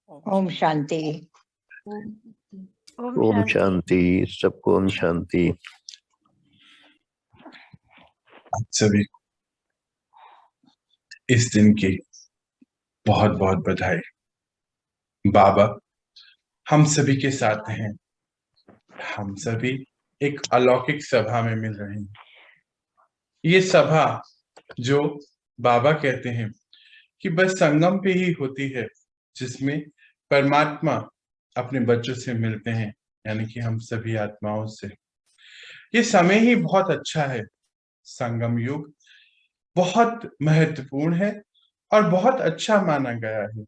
ओम शांति। ओम शांति। सबको ओम शांति। आप सभी इस दिन की बहुत बहुत बधाई। बाबा हम सभी के साथ हैं। हम सभी एक अलौकिक सभा में मिल रहे हैं। ये सभा जो बाबा कहते हैं कि बस संगम पे ही होती है, जिसमें परमात्मा अपने बच्चों से मिलते हैं, यानी कि हम सभी आत्माओं से। ये समय ही बहुत अच्छा है। संगम युग बहुत महत्वपूर्ण है और बहुत अच्छा माना गया है,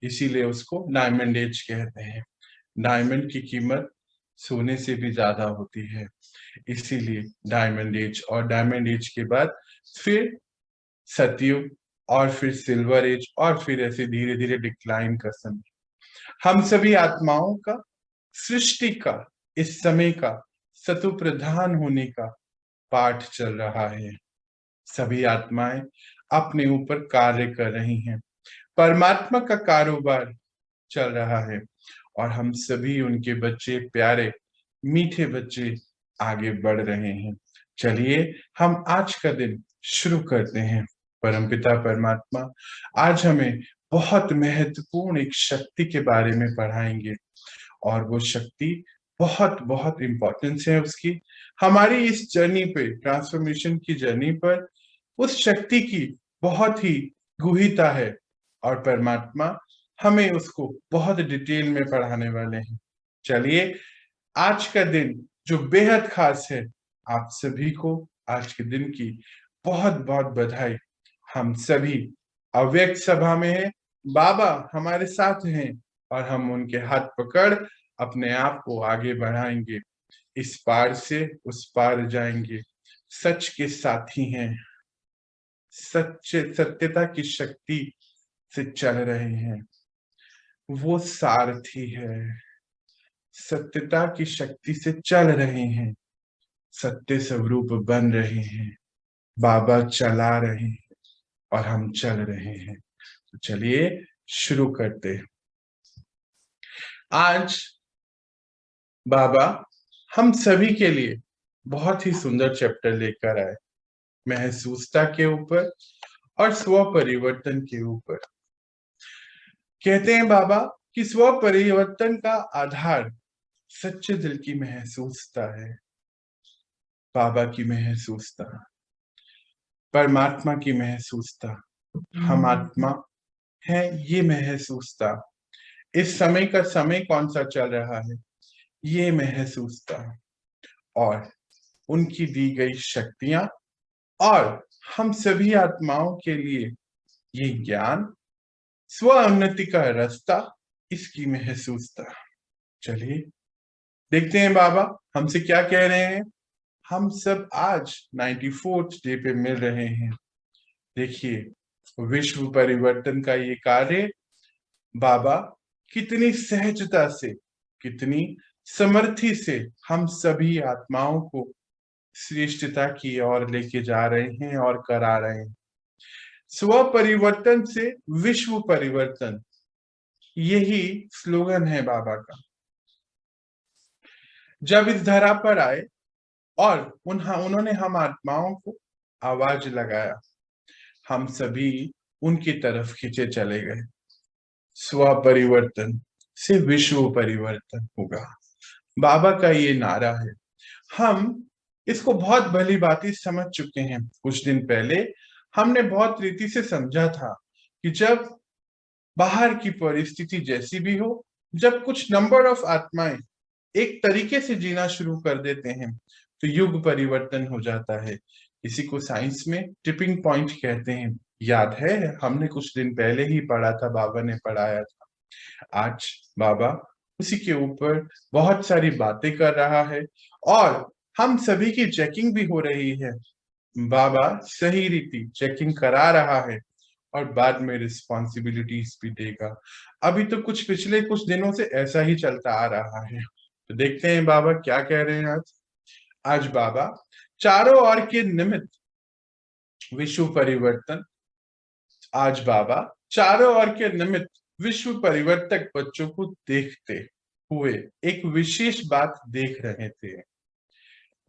इसीलिए उसको डायमंड एज कहते हैं। डायमंड की कीमत सोने से भी ज्यादा होती है, इसीलिए डायमंड एज। और डायमंड एज के बाद फिर सतयुग और फिर सिल्वर एज और फिर ऐसे धीरे धीरे डिक्लाइन का समय। हम सभी आत्माओं का सृष्टि का इस समय का सतु प्रधान होने का पाठ चल रहा है। सभी आत्माएं अपने ऊपर कार्य कर रही हैं। परमात्मा का कारोबार चल रहा है और हम सभी उनके बच्चे, प्यारे मीठे बच्चे आगे बढ़ रहे हैं। चलिए हम आज का दिन शुरू करते हैं। परमपिता परमात्मा आज हमें बहुत महत्वपूर्ण एक शक्ति के बारे में पढ़ाएंगे और वो शक्ति बहुत बहुत इंपॉर्टेंस है उसकी हमारी इस जर्नी पे, ट्रांसफॉर्मेशन की जर्नी पर। उस शक्ति की बहुत ही गुहिता है और परमात्मा हमें उसको बहुत डिटेल में पढ़ाने वाले हैं। चलिए आज का दिन जो बेहद खास है, आप सभी को आज के दिन की बहुत बहुत बधाई। हम सभी अव्यक्त सभा में हैं, बाबा हमारे साथ हैं और हम उनके हाथ पकड़ अपने आप को आगे बढ़ाएंगे। इस पार से उस पार जाएंगे। सच के साथी हैं, सत्यता की शक्ति से चल रहे हैं। वो सारथी है, सत्यता की शक्ति से चल रहे हैं, सत्य स्वरूप बन रहे हैं। बाबा चला रहे हैं और हम चल रहे हैं। तो चलिए शुरू करते हैं। आज बाबा हम सभी के लिए बहुत ही सुंदर चैप्टर लेकर आए, महसूसता के ऊपर और स्व परिवर्तन के ऊपर। कहते हैं बाबा कि स्व परिवर्तन का आधार सच्चे दिल की महसूसता है। बाबा की महसूसता, परमात्मा की महसूसता, हम आत्मा है, ये महसूसता। इस समय का समय कौन सा चल रहा है, ये महसूसता और उनकी दी गई शक्तियां और हम सभी आत्माओं के लिए ये ज्ञान, स्व उन्नति का रास्ता, इसकी महसूसता। चलिए देखते हैं बाबा हमसे क्या कह रहे हैं। हम सब आज 94th डे पे मिल रहे हैं। देखिए विश्व परिवर्तन का ये कार्य बाबा कितनी सहजता से, कितनी समर्थी से हम सभी आत्माओं को श्रेष्ठता की ओर लेके जा रहे हैं और करा रहे हैं। स्व परिवर्तन से विश्व परिवर्तन, यही स्लोगन है बाबा का। जब इस धरा पर आए और उन्होंने हम आत्माओं को आवाज लगाया, हम सभी उनकी तरफ खींचे चले गए। स्व परिवर्तन से विश्व परिवर्तन होगा, बाबा का ये नारा है। हम इसको बहुत भली भांति समझ चुके हैं। कुछ दिन पहले हमने बहुत रीति से समझा था कि जब बाहर की परिस्थिति जैसी भी हो, जब कुछ नंबर ऑफ आत्माएं एक तरीके से जीना शुरू कर देते हैं तो युग परिवर्तन हो जाता है। इसी को साइंस में टिपिंग पॉइंट कहते हैं। याद है हमने कुछ दिन पहले ही पढ़ा था, बाबा ने पढ़ाया था। आज बाबा उसी के ऊपर बहुत सारी बातें कर रहा है और हम सभी की चेकिंग भी हो रही है। बाबा सही रीति चेकिंग करा रहा है और बाद में रिस्पॉन्सिबिलिटीज भी देगा। अभी तो पिछले कुछ दिनों से ऐसा ही चलता आ रहा है। तो देखते हैं बाबा क्या कह रहे हैं आज। आज बाबा चारों ओर के निमित्त विश्व परिवर्तन, आज बाबा चारों ओर के निमित्त विश्व परिवर्तक बच्चों को देखते हुए एक विशेष बात देख रहे थे।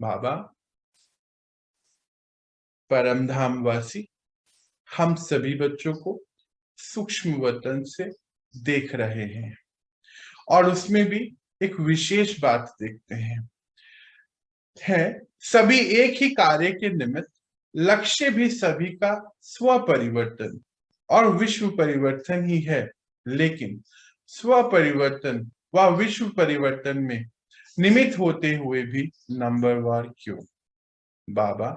बाबा परमधामवासी हम सभी बच्चों को सूक्ष्म वतन से देख रहे हैं और उसमें भी एक विशेष बात देखते हैं सभी एक ही कार्य के निमित्त, लक्ष्य भी सभी का स्व परिवर्तन और विश्व परिवर्तन ही है, लेकिन स्व परिवर्तन व विश्व परिवर्तन में निमित्त होते हुए भी नंबरवार क्यों? बाबा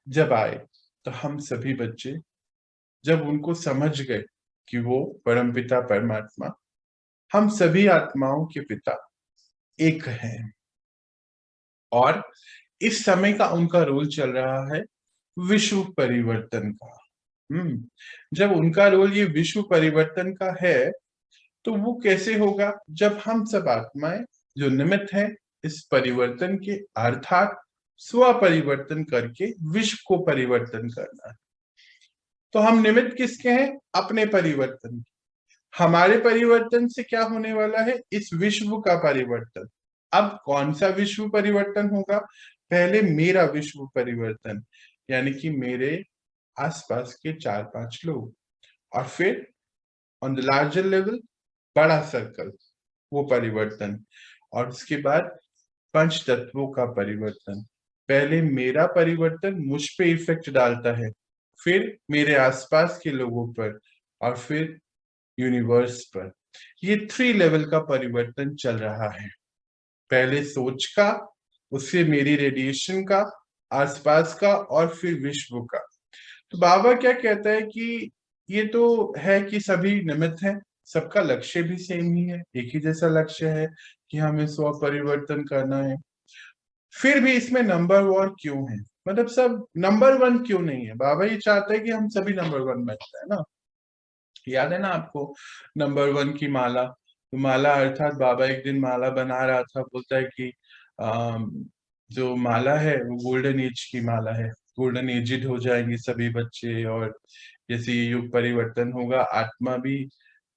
जब आए तो हम सभी बच्चे जब उनको समझ गए कि वो परमपिता परमात्मा हम सभी आत्माओं के पिता एक हैं और इस समय का उनका रोल चल रहा है विश्व परिवर्तन का। जब उनका रोल ये विश्व परिवर्तन का है तो वो कैसे होगा? जब हम सब आत्माएं जो निमित्त हैं इस परिवर्तन के, अर्थात स्व परिवर्तन करके विश्व को परिवर्तन करना है। तो हम निमित्त किसके हैं? अपने परिवर्तन। हमारे परिवर्तन से क्या होने वाला है? इस विश्व का परिवर्तन। अब कौन सा विश्व परिवर्तन होगा? पहले मेरा विश्व परिवर्तन, यानी कि मेरे आसपास के 4-5 लोग, और फिर ऑन द लार्जर लेवल बड़ा सर्कल वो परिवर्तन, और उसके बाद पंच तत्वों का परिवर्तन। पहले मेरा परिवर्तन मुझ पे इफेक्ट डालता है, फिर मेरे आसपास के लोगों पर, और फिर यूनिवर्स पर। ये 3 लेवल का परिवर्तन चल रहा है। पहले सोच का, उससे मेरी रेडिएशन का, आसपास का, और फिर विश्व का। तो बाबा क्या कहता है कि ये तो है कि सभी निमित्त हैं, सबका लक्ष्य भी सेम ही है, एक ही जैसा लक्ष्य है कि हमें स्व परिवर्तन करना है। फिर भी इसमें नंबर वॉर क्यों है? मतलब सब नंबर 1 क्यों नहीं है? बाबा ये चाहते हैं कि हम सभी नंबर 1 बन जाए ना। याद है ना आपको नंबर 1 की माला? तो माला अर्थात बाबा एक दिन माला बना रहा था, बोलता है कि जो माला है वो गोल्डन एज की माला है, गोल्डन एजिड हो जाएंगे सभी बच्चे, और जैसे ये युग परिवर्तन होगा आत्मा भी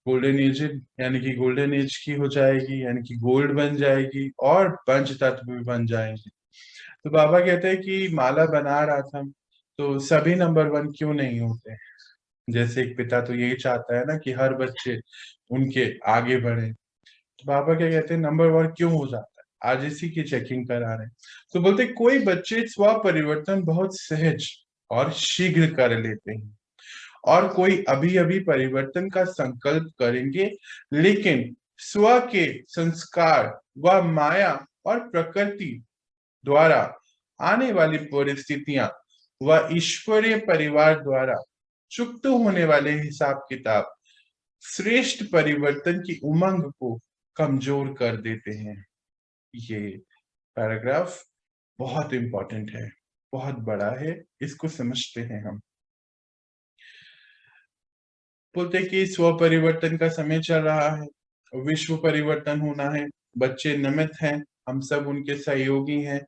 गोल्डन एजिड यानी कि गोल्डन एज की हो जाएगी, यानी कि गोल्ड बन जाएगी, और पंच तत्व भी बन जाएंगे। तो बाबा कहते हैं कि माला बना रहा था तो सभी नंबर 1 क्यों नहीं होते? जैसे एक पिता तो यही चाहता है ना कि हर बच्चे उनके आगे बढ़े। तो बाबा क्या कहते हैं, नंबर 1 क्यों हो जाता है? आज इसी की चेकिंग करा रहे हैं। तो बोलते कोई बच्चे स्व परिवर्तन बहुत सहज और शीघ्र कर लेते हैं, और कोई अभी अभी परिवर्तन का संकल्प करेंगे, लेकिन स्व के संस्कार व माया और प्रकृति द्वारा आने वाली परिस्थितियां व ईश्वरीय परिवार द्वारा चुक्त होने वाले हिसाब किताब श्रेष्ठ परिवर्तन की उमंग को कमजोर कर देते हैं। ये पैराग्राफ बहुत इंपॉर्टेंट है, बहुत बड़ा है, इसको समझते हैं हम। बोलते कि स्व परिवर्तन का समय चल रहा है, विश्व परिवर्तन होना है, बच्चे निमित्त हैं, हम सब उनके सहयोगी हैं,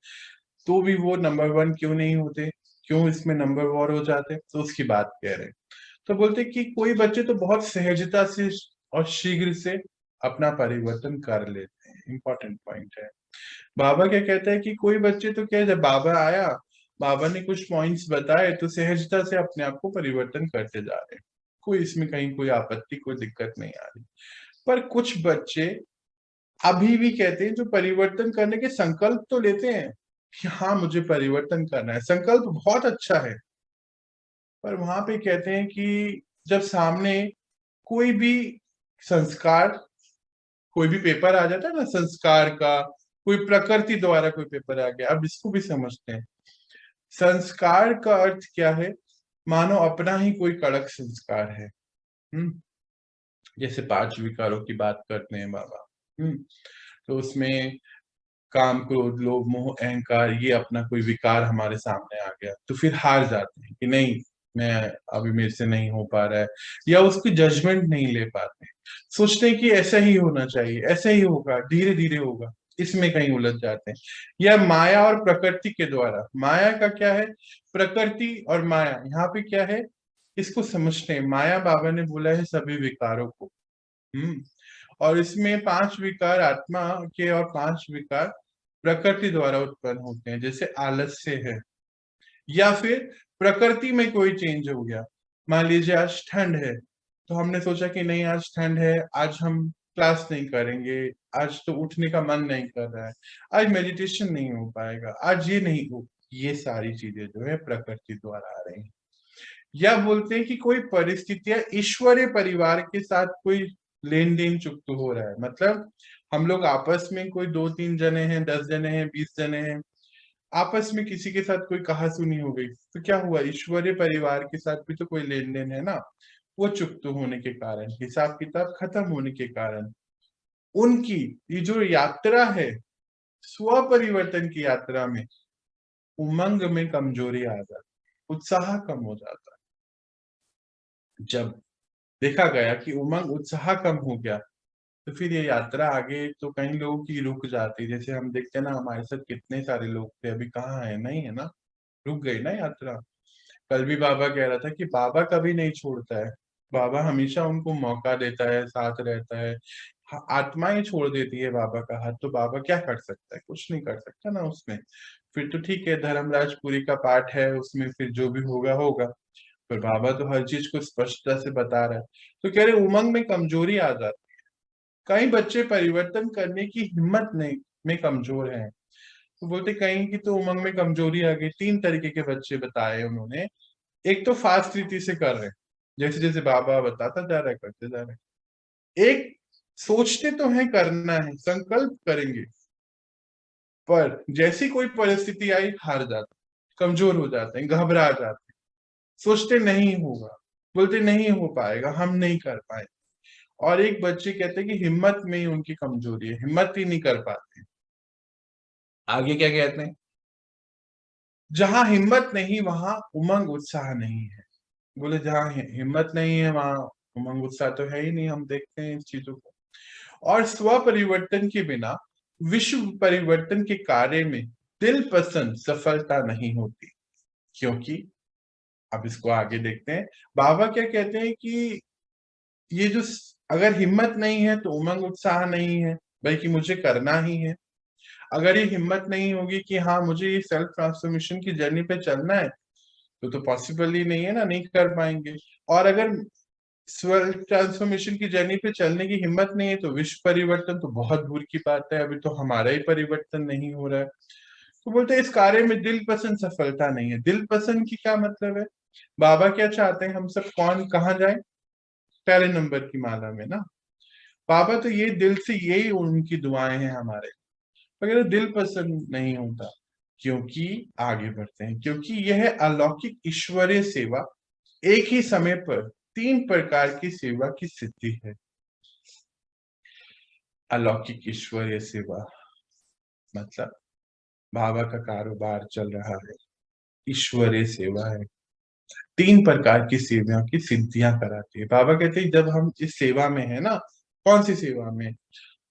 तो भी वो नंबर 1 क्यों नहीं होते? क्यों इसमें नंबर वॉर हो जाते? तो उसकी बात कह रहे हैं। तो बोलते कि कोई बच्चे तो बहुत सहजता से और शीघ्र से अपना परिवर्तन कर लेते हैं। इंपॉर्टेंट पॉइंट है। बाबा क्या कहता है कि कोई बच्चे तो क्या, जब बाबा आया, बाबा ने कुछ पॉइंट्स बताए तो सहजता से अपने आप को परिवर्तन करते जा रहे हैं, कोई इसमें कहीं कोई आपत्ति, कोई दिक्कत नहीं आ रही। पर कुछ बच्चे अभी भी कहते हैं, जो परिवर्तन करने के संकल्प तो लेते हैं कि हाँ मुझे परिवर्तन करना है, संकल्प बहुत अच्छा है, पर वहां पे कहते हैं कि जब सामने कोई भी संस्कार, कोई भी पेपर आ जाता है ना संस्कार का, कोई प्रकृति द्वारा कोई पेपर आ गया, अब इसको भी समझते हैं। संस्कार का अर्थ क्या है? मानो अपना ही कोई कड़क संस्कार है। जैसे 5 विकारों की बात करते हैं बाबा, तो उसमें काम, क्रोध, लोभ, मोह, अहंकार, ये अपना कोई विकार हमारे सामने आ गया तो फिर हार जाते हैं कि नहीं, मैं अभी मेरे से नहीं हो पा रहा है, या उसकी जजमेंट नहीं ले पाते, सोचते हैं कि ऐसा ही होना चाहिए, ऐसा ही होगा, धीरे धीरे होगा, इसमें कहीं उलझ जाते हैं। या माया और प्रकृति के द्वारा, माया का क्या है? प्रकृति और माया, यहाँ पे क्या है? इसको समझते हैं। माया बाबा ने बोला है सभी विकारों को। और इसमें 5 विकार आत्मा के और 5 विकार प्रकृति द्वारा उत्पन्न होते हैं। जैसे आलस्य है, या फिर प्रकृति में कोई चेंज हो गया। मान लीजिए आज ठंड है, तो हमने सोचा कि नहीं आज ठंड है, आज हम क्लास नहीं करेंगे, आज तो उठने का मन नहीं कर रहा है, आज मेडिटेशन नहीं हो पाएगा, आज ये नहीं हो। ये सारी चीजें जो है प्रकृति द्वारा आ रही हैं। या बोलते हैं कि कोई परिस्थितियां ईश्वरीय परिवार के साथ कोई लेन देन चुक्त हो रहा है। मतलब हम लोग आपस में कोई 2-3 जने हैं, 10 जने हैं, 20 जने हैं, आपस में किसी के साथ कोई कहासुनी हो गई, तो क्या हुआ, ईश्वरीय परिवार के साथ भी तो कोई लेन देन है ना। वो चुक्त होने के कारण, हिसाब किताब खत्म होने के कारण, उनकी ये जो यात्रा है स्व परिवर्तन की यात्रा में उमंग में कमजोरी आ जाती, उत्साह कम हो जाता है। जब देखा गया कि उमंग उत्साह कम हो गया, तो फिर ये यात्रा आगे तो कई लोगों की रुक जाती। जैसे हम देखते हैं ना, हमारे साथ कितने सारे लोग थे, अभी कहाँ है, नहीं है ना, रुक गई ना यात्रा। कल भी बाबा कह रहा था कि बाबा कभी नहीं छोड़ता है, बाबा हमेशा उनको मौका देता है, साथ रहता है। आत्माएं छोड़ देती है बाबा का हाथ, तो बाबा क्या कर सकता है, कुछ नहीं कर सकता ना उसमें। फिर तो ठीक है, धर्मराजपुरी का पाठ है, उसमें फिर जो भी होगा होगा, पर बाबा तो हर चीज को स्पष्टता से बता रहा है। तो कह रहे उमंग में कमजोरी आ जाती। कई बच्चे परिवर्तन करने की हिम्मत नहीं में कमजोर हैं। तो बोलते कहीं की तो उमंग में कमजोरी आ गई। 3 तरीके के बच्चे बताए उन्होंने। एक तो फास्ट रीति से कर रहे हैं, जैसे जैसे बाबा बताता जा रहा है करते जा रहे हैं। एक सोचते तो है करना है, संकल्प करेंगे, पर जैसी कोई परिस्थिति आई हार जाते, कमजोर हो जाते हैं, घबरा जाते हैं, सोचते नहीं होगा, बोलते नहीं हो पाएगा, हम नहीं कर पाए। और एक बच्चे कहते हैं कि हिम्मत में ही उनकी कमजोरी है, हिम्मत ही नहीं कर पाते। आगे क्या कहते हैं, जहां हिम्मत नहीं वहां उमंग उत्साह नहीं है। बोले जहाँ हिम्मत नहीं है वहां उमंग उत्साह तो है ही नहीं, हम देखते हैं इस चीजों को। और स्व परिवर्तन के बिना विश्व परिवर्तन के कार्य में दिल पसंद सफलता नहीं होती। क्योंकि अब इसको आगे देखते हैं, बाबा क्या कहते हैं कि ये जो अगर हिम्मत नहीं है तो उमंग उत्साह नहीं है, बल्कि मुझे करना ही है। अगर ये हिम्मत नहीं होगी कि हाँ मुझे ये सेल्फ ट्रांसफॉर्मेशन की जर्नी पे चलना है, तो पॉसिबल ही नहीं है ना, नहीं कर पाएंगे। और अगर सेल्फ ट्रांसफॉर्मेशन की जर्नी पे चलने की हिम्मत नहीं है, तो विश्व परिवर्तन तो बहुत दूर की बात है, अभी तो हमारा ही परिवर्तन नहीं हो रहा है। तो बोलते हैं इस कार्य में दिल पसंद सफलता नहीं है। दिल पसंद की क्या मतलब है, बाबा क्या चाहते हैं, हम सब कौन कहाँ जाए, पहले नंबर की माला में ना। बाबा तो ये दिल से, यही उनकी दुआएं हैं हमारे। अगर दिल पसंद नहीं होता, क्योंकि आगे बढ़ते हैं, क्योंकि यह अलौकिक ईश्वरीय सेवा एक ही समय पर 3 प्रकार की सेवा की सिद्धि है। अलौकिक ईश्वरीय सेवा मतलब बाबा का कारोबार चल रहा है, ईश्वरीय सेवा है, 3 प्रकार की सेवाओं की सिद्धियां कराती है। बाबा कहते हैं जब हम इस सेवा में है ना, कौन सी सेवा में,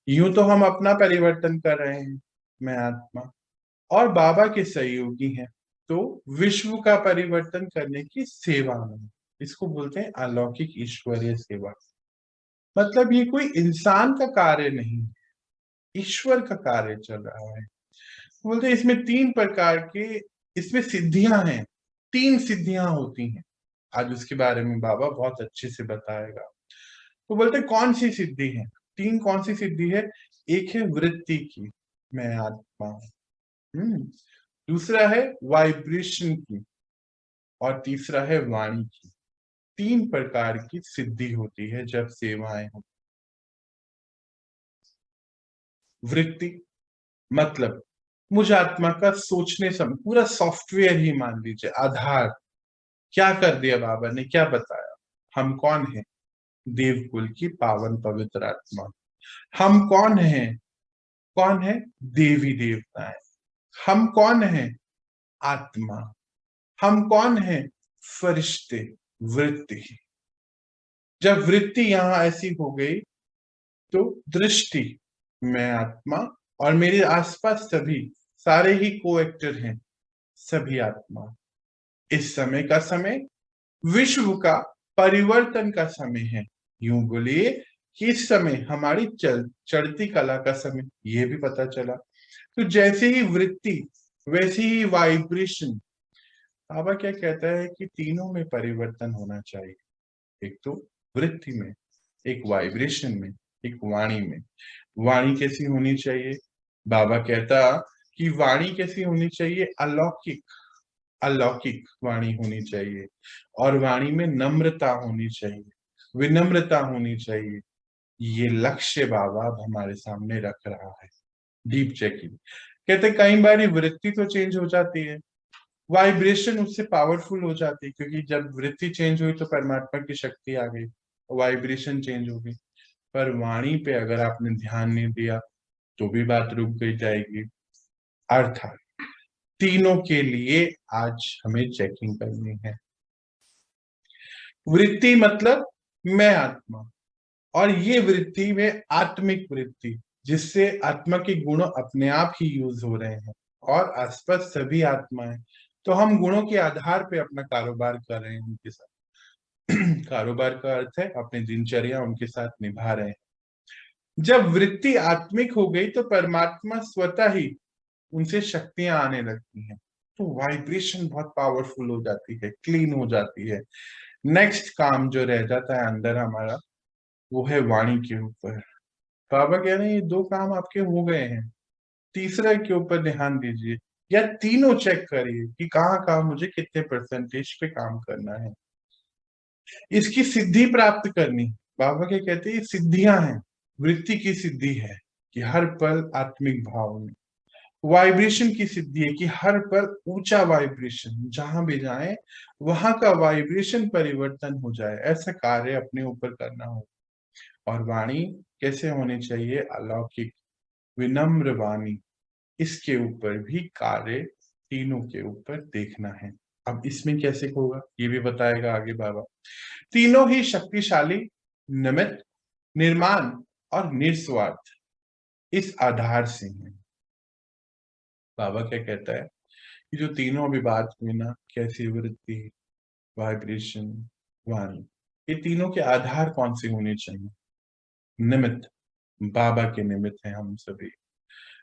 यूं तो हम अपना परिवर्तन कर रहे हैं, मैं आत्मा, और बाबा के सहयोगी हैं, तो विश्व का परिवर्तन करने की सेवा में, इसको बोलते हैं अलौकिक ईश्वरीय सेवा। मतलब ये कोई इंसान का कार्य नहीं, ईश्वर का कार्य चल रहा है। बोलते हैं इसमें 3 प्रकार के इसमें सिद्धियां हैं, 3 सिद्धियां होती हैं। आज उसके बारे में बाबा बहुत अच्छे से बताएगा। तो बोलते कौन सी सिद्धि है, 3 कौन सी सिद्धि है। एक है वृत्ति की, मैं आत्मा हूं, दूसरा है वाइब्रेशन की, और तीसरा है वाणी की। 3 प्रकार की सिद्धि होती है जब सेवाएं हो। वृत्ति मतलब मुझ आत्मा का सोचने समय पूरा सॉफ्टवेयर ही मान लीजिए, आधार। क्या कर दिया बाबा ने, क्या बताया, हम कौन है, देवकुल की पावन पवित्र आत्मा। हम कौन है, कौन है, देवी देवताएं। हम कौन है, आत्मा। हम कौन है, फरिश्ते, वृत्ति। जब वृत्ति यहां ऐसी हो गई, तो दृष्टि, मैं आत्मा, और मेरे आसपास सभी सारे ही को एक्टर हैं, सभी आत्मा। इस समय का समय विश्व का परिवर्तन का समय है। यूं बोलिए कि इस समय हमारी चढ़ती कला का समय, ये भी पता चला। तो जैसे ही वृत्ति वैसे ही वाइब्रेशन। बाबा क्या कहता है कि तीनों में परिवर्तन होना चाहिए, एक तो वृत्ति में, एक वाइब्रेशन में, एक वाणी में। वाणी कैसी होनी चाहिए? बाबा कहता कि वाणी कैसी होनी चाहिए? अलौकिक, अलौकिक वाणी होनी चाहिए। और वाणी में नम्रता होनी चाहिए, विनम्रता होनी चाहिए। ये लक्ष्य बाबा अब हमारे सामने रख रहा है। डीप चेकिंग कहते कई बार वृत्ति तो चेंज हो जाती है, वाइब्रेशन उससे पावरफुल हो जाती है, क्योंकि जब वृत्ति चेंज हुई तो परमात्मा की शक्ति आ गई, वाइब्रेशन चेंज हो गई। पर वाणी पे अगर आपने ध्यान नहीं दिया तो भी बात रुक गई जाएगी। अर्थात तीनों के लिए आज हमें चेकिंग करनी है। वृत्ति मतलब मैं आत्मा, और ये वृत्ति में आत्मिक वृत्ति, जिससे आत्मा के गुण अपने आप ही यूज हो रहे हैं और आसपास सभी आत्माएं। तो हम गुणों के आधार पे अपना कारोबार कर रहे हैं उनके साथ। कारोबार का अर्थ है अपनी दिनचर्या उनके साथ निभा रहे हैं। जब वृत्ति आत्मिक हो गई तो परमात्मा स्वतः ही उनसे शक्तियां आने लगती हैं, तो वाइब्रेशन बहुत पावरफुल हो जाती है, क्लीन हो जाती है। नेक्स्ट काम जो रह जाता है अंदर हमारा, वो है वाणी के ऊपर। बाबा कह रहे हैं ये दो काम आपके हो गए हैं, तीसरा के ऊपर ध्यान दीजिए, या तीनों चेक करिए कि कहाँ कहाँ मुझे कितने परसेंटेज पे काम करना है। इसकी सिद्धि प्राप्त करनी, बाबा क्या कहते हैं, ये सिद्धियां हैं। वृत्ति की सिद्धि है कि हर पल आत्मिक भाव में, वाइब्रेशन की सिद्धि है कि हर पल ऊंचा वाइब्रेशन, जहां भी जाए वहां का वाइब्रेशन परिवर्तन हो जाए, ऐसा कार्य अपने ऊपर करना हो। और वाणी कैसे होनी चाहिए? अलौकिक, विनम्र वाणी। इसके ऊपर भी कार्य तीनों के ऊपर देखना है। अब इसमें कैसे होगा ये भी बताएगा आगे बाबा। तीनों ही शक्तिशाली, निमित्त, निर्माण और निस्वार्थ, इस आधार से है। बाबा क्या कहता है कि जो तीनों अभी बात हुई ना, कैसी वृत्ति, वाइब्रेशन, वाणी, ये तीनों के आधार कौन से होने चाहिए? निमित्त, बाबा के निमित्त है हम सभी।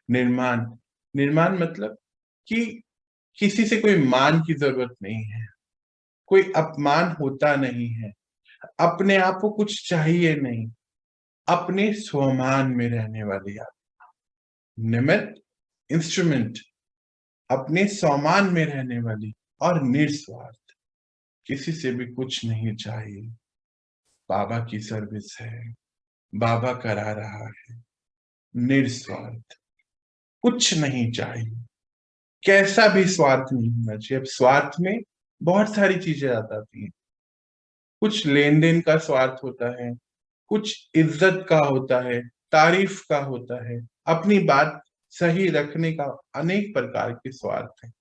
निर्माण, निर्माण मतलब कि किसी से कोई मान की जरूरत नहीं है, कोई अपमान होता नहीं है, अपने आप को कुछ चाहिए नहीं, अपने स्वमान में रहने वाली आत्मा। निमित्त, इंस्ट्रूमेंट, अपने स्वमान में रहने वाली, और निस्वार्थ, किसी से भी कुछ नहीं चाहिए। बाबा की सर्विस है, बाबा करा रहा है। निस्वार्थ, कुछ नहीं चाहिए, कैसा भी स्वार्थ नहीं होना चाहिए। अब स्वार्थ में बहुत सारी चीजें आ जाती हैं, कुछ लेन देन का स्वार्थ होता है, कुछ इज्जत का होता है, तारीफ का होता है, अपनी बात सही रखने का अनेक प्रकार के स्वार्थ है।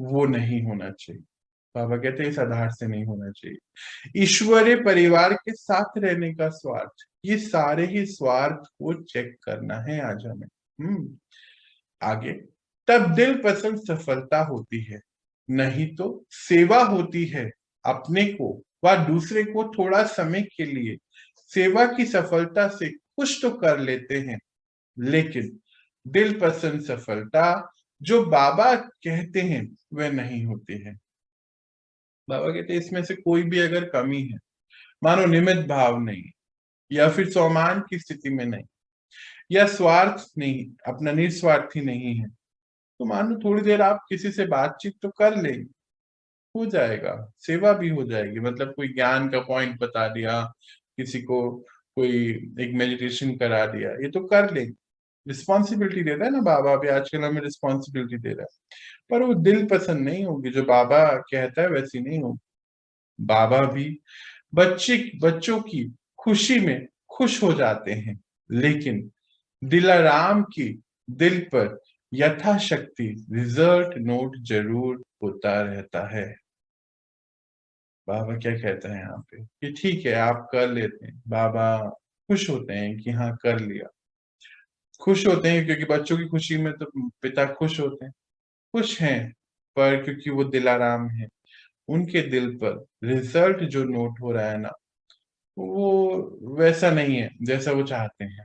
वो नहीं होना चाहिए। बाबा कहते हैं इस आधार से नहीं होना चाहिए। ईश्वरीय परिवार के साथ रहने का स्वार्थ, ये सारे ही स्वार्थ को चेक करना है आज हमें। आगे, तब दिल पसंद सफलता होती है, नहीं तो सेवा होती है। अपने को व दूसरे को थोड़ा समय के लिए सेवा की सफलता से खुश तो कर लेते हैं, लेकिन दिल पसंद सफलता जो बाबा कहते हैं वह नहीं होती है। बाबा कहते हैं इसमें से कोई भी अगर कमी है, मानो निमित्त भाव नहीं, या फिर स्वमान की स्थिति में नहीं, या स्वार्थ नहीं, अपना निस्वार्थी नहीं है, तो मानो थोड़ी देर आप किसी से बातचीत तो कर लेंगे, हो जाएगा, सेवा भी हो जाएगी। मतलब कोई ज्ञान का पॉइंट बता दिया, किसी को कोई एक मेडिटेशन करा दिया, ये तो कर लेंगे। रिस्पॉन्सिबिलिटी देता है ना बाबा, अभी आजकल हमें रिस्पॉन्सिबिलिटी दे रहा है, पर वो दिल पसंद नहीं होगी, जो बाबा कहता है वैसी नहीं होगी। बाबा भी बच्चों की खुशी में खुश हो जाते हैं, लेकिन दिलाराम की दिल पर यथाशक्ति रिजल्ट नोट जरूर होता रहता है। बाबा क्या कहता है यहाँ पे कि ठीक है आप कर लेते हैं, बाबा खुश होते हैं कि हाँ कर लिया, खुश होते हैं क्योंकि बच्चों की खुशी में तो पिता खुश होते हैं, खुश हैं, पर क्योंकि वो दिलाराम है, उनके दिल पर रिजल्ट जो नोट हो रहा है ना, वो वैसा नहीं है जैसा वो चाहते हैं।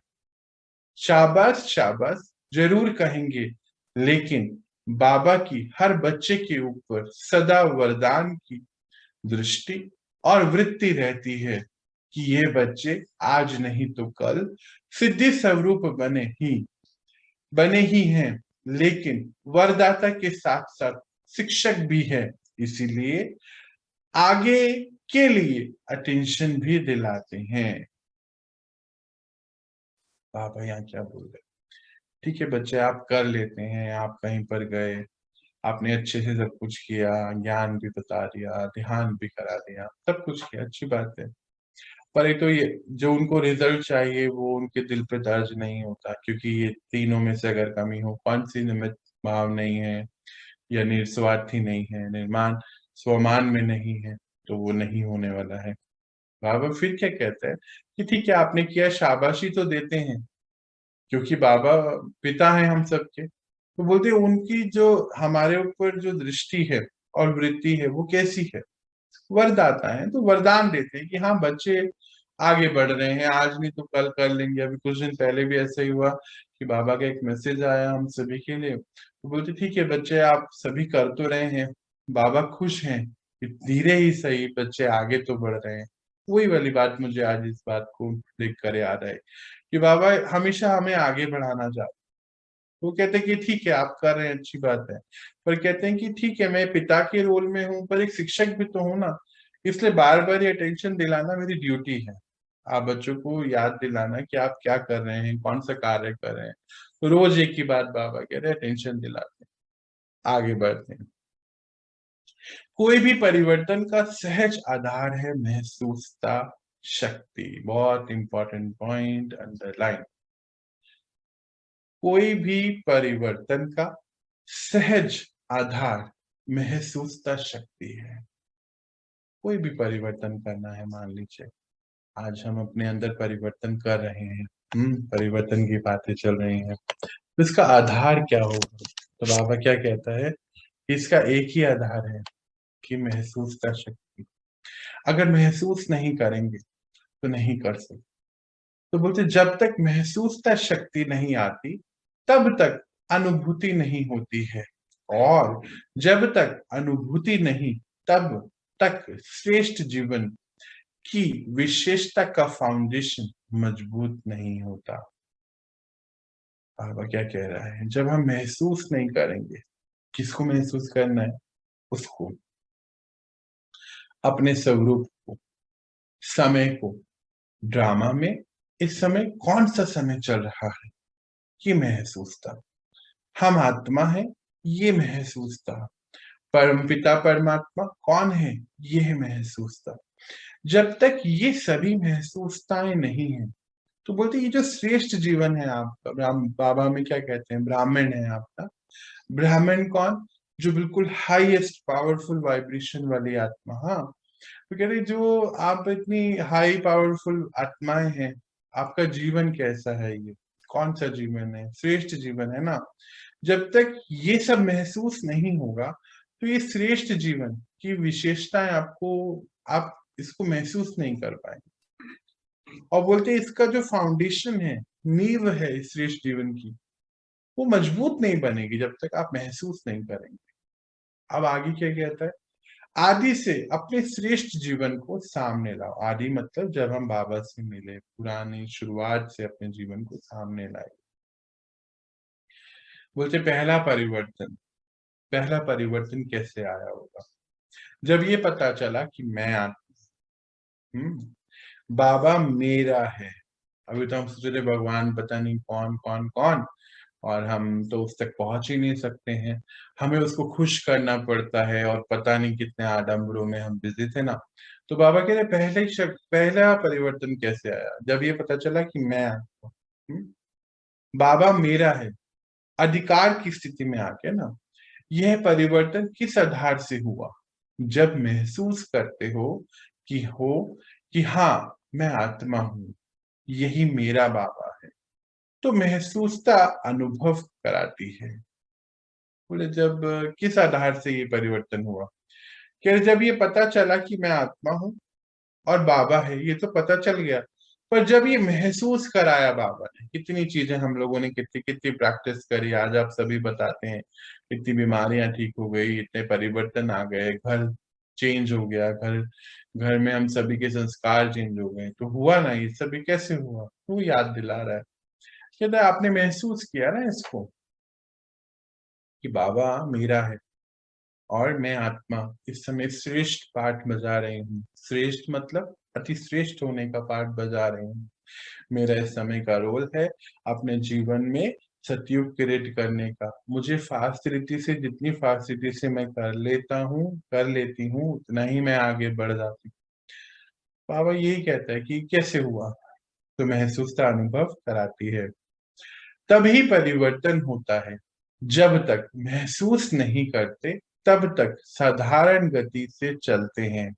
शाबाश शाबाश जरूर कहेंगे, लेकिन बाबा की हर बच्चे के ऊपर सदा वरदान की दृष्टि और वृत्ति रहती है कि ये बच्चे आज नहीं तो कल सिद्धि स्वरूप बने ही हैं, लेकिन वरदाता के साथ साथ शिक्षक भी है, इसीलिए आगे के लिए अटेंशन भी दिलाते हैं। बाबा यहाँ क्या बोल रहे? ठीक है बच्चे, आप कर लेते हैं, आप कहीं पर गए, आपने अच्छे से सब कुछ किया, ज्ञान भी बता दिया, ध्यान भी करा दिया, सब कुछ किया, अच्छी बात है। पर एक तो ये जो उनको रिजल्ट चाहिए वो उनके दिल पे दर्ज नहीं होता, क्योंकि ये तीनों में से अगर कमी हो, कौन सी निमित्त भाव नहीं है या निस्वार्थी नहीं है, निर्माण स्वमान में नहीं है, तो वो नहीं होने वाला है। बाबा फिर क्या कहते हैं कि ठीक है आपने किया, शाबाशी तो देते हैं, क्योंकि बाबा पिता है हम सबके। तो बोलते हैं उनकी जो हमारे ऊपर जो दृष्टि है और वृत्ति है वो कैसी है, वरदाता है, तो वरदान देते हैं कि हाँ बच्चे आगे बढ़ रहे हैं, आज नहीं तो कल कर लेंगे। अभी कुछ दिन पहले भी ऐसा ही हुआ कि बाबा का एक मैसेज आया हम सभी के लिए, तो बोलते ठीक है बच्चे आप सभी कर तो रहे हैं, बाबा खुश हैं कि धीरे ही सही बच्चे आगे तो बढ़ रहे हैं। वही वाली बात मुझे आज इस बात को देख कर याद आई कि बाबा हमेशा हमें आगे बढ़ाना चाहते। वो कहते हैं कि ठीक है आप कर रहे हैं, अच्छी बात है, पर कहते हैं कि ठीक है मैं पिता के रोल में हूँ पर एक शिक्षक भी तो हूँ ना, इसलिए बार बार ये अटेंशन दिलाना मेरी ड्यूटी है। आप बच्चों को याद दिलाना कि आप क्या कर रहे हैं, कौन सा कार्य कर रहे हैं। तो रोज एक ही बात बाबा कह रहे हैं, अटेंशन दिलाते हैं, आगे बढ़ते हैं। कोई भी परिवर्तन का सहज आधार है महसूसता शक्ति। बहुत इंपॉर्टेंट पॉइंट, अंडरलाइन। कोई भी परिवर्तन का सहज आधार महसूसता शक्ति है। कोई भी परिवर्तन करना है, मान लीजिए आज हम अपने अंदर परिवर्तन कर रहे हैं, परिवर्तन की बातें चल रही हैं, तो इसका आधार क्या होगा? तो बाबा क्या कहता है, इसका एक ही आधार है कि महसूसता शक्ति। अगर महसूस नहीं करेंगे तो नहीं कर सकते। तो बोलते जब तक महसूसता शक्ति नहीं आती तब तक अनुभूति नहीं होती है, और जब तक अनुभूति नहीं तब तक श्रेष्ठ जीवन की विशेषता का फाउंडेशन मजबूत नहीं होता। बाबा क्या कह रहा है, जब हम महसूस नहीं करेंगे, किसको महसूस करना है? उसको, अपने स्वरूप को, समय को, ड्रामा में इस समय कौन सा समय चल रहा है ये महसूस था, हम आत्मा है ये महसूस था, परमपिता परमात्मा कौन है ये महसूस था। जब तक ये सभी महसूसताएं नहीं है, तो बोलते ये जो श्रेष्ठ जीवन है आपका, बाबा में क्या कहते हैं, ब्राह्मण है आपका। ब्राह्मण कौन? जो बिल्कुल हाईएस्ट पावरफुल वाइब्रेशन वाली आत्मा। हाँ, तो कह रहे जो आप इतनी हाई पावरफुल आत्माएं हैं, आपका जीवन कैसा है, ये कौन सा जीवन है, श्रेष्ठ जीवन है ना। जब तक ये सब महसूस नहीं होगा तो ये श्रेष्ठ जीवन की विशेषताएं आपको, आप इसको महसूस नहीं कर पाएंगे। और बोलते हैं इसका जो फाउंडेशन है, नींव है इस श्रेष्ठ जीवन की, वो मजबूत नहीं बनेगी जब तक आप महसूस नहीं करेंगे। अब आगे क्या कहता है, आदि से अपने श्रेष्ठ जीवन को सामने लाओ। आदि मतलब जब हम बाबा से मिले, पुरानी शुरुआत से अपने जीवन को सामने लाए। बोलते पहला परिवर्तन कैसे आया होगा? जब ये पता चला कि मैं बाबा मेरा है। अभी तो हम सोच रहे भगवान पता नहीं कौन कौन कौन, और हम तो उस तक पहुंच ही नहीं सकते हैं, हमें उसको खुश करना पड़ता है, और पता नहीं कितने आडंबरों में हम बिजी थे ना। तो बाबा कह रहे पहला परिवर्तन कैसे आया, जब ये पता चला कि मैं बाबा मेरा है, अधिकार की स्थिति में आके ना। यह परिवर्तन किस आधार से हुआ? जब महसूस करते हो कि हाँ मैं आत्मा हूं, यही मेरा बाबा है, तो महसूसता अनुभव कराती है। बोले जब किस आधार से ये परिवर्तन हुआ? कि जब ये पता चला कि मैं आत्मा हूं और बाबा है, ये तो पता चल गया, पर जब ये महसूस कराया बाबा ने, कितनी चीजें हम लोगों ने कितनी कितनी प्रैक्टिस करी, आज आप सभी बताते हैं कितनी बीमारियां ठीक हो गई, इतने परिवर्तन आ गए, घर चेंज हो गया, घर घर में हम सभी के संस्कार चेंज हो गए, तो हुआ ना, ये सभी कैसे हुआ, तू याद दिला रहा है। कहता है आपने महसूस किया ना इसको कि बाबा मेरा है और मैं आत्मा इस समय श्रेष्ठ पाठ बजा रही हूँ। श्रेष्ठ मतलब अति श्रेष्ठ होने का पाठ बजा रही हूँ। मेरा इस समय का रोल है अपने जीवन में सतयुग क्रिएट करने का। मुझे फास्ट रीति से, जितनी फास्ट रीति से मैं कर लेती हूँ, उतना ही मैं आगे बढ़ जाती हूँ। बाबा यही कहता है कि कैसे हुआ, तो महसूसता अनुभव कराती है। तभी परिवर्तन होता है। जब तक महसूस नहीं करते तब तक साधारण गति से चलते हैं,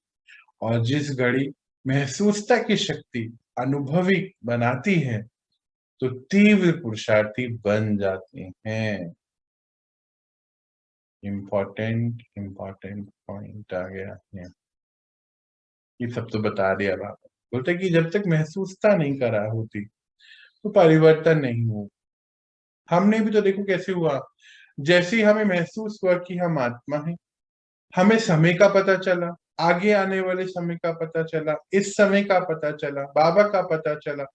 और जिस घड़ी महसूसता की शक्ति अनुभवी बनाती है तो तीव्र पुरुषार्थी बन जाते हैं। इम्पोर्टेंट इम्पोर्टेंट पॉइंट आ गया है। ये सब तो बता दिया बाबा। बोलते कि जब तक महसूसता नहीं करा होती तो परिवर्तन नहीं हो। हमने भी तो देखो कैसे हुआ, जैसे ही हमें महसूस हुआ कि हम आत्मा हैं, हमें समय का पता चला, आगे आने वाले समय का पता चला, इस समय का पता चला, बाबा का पता चला,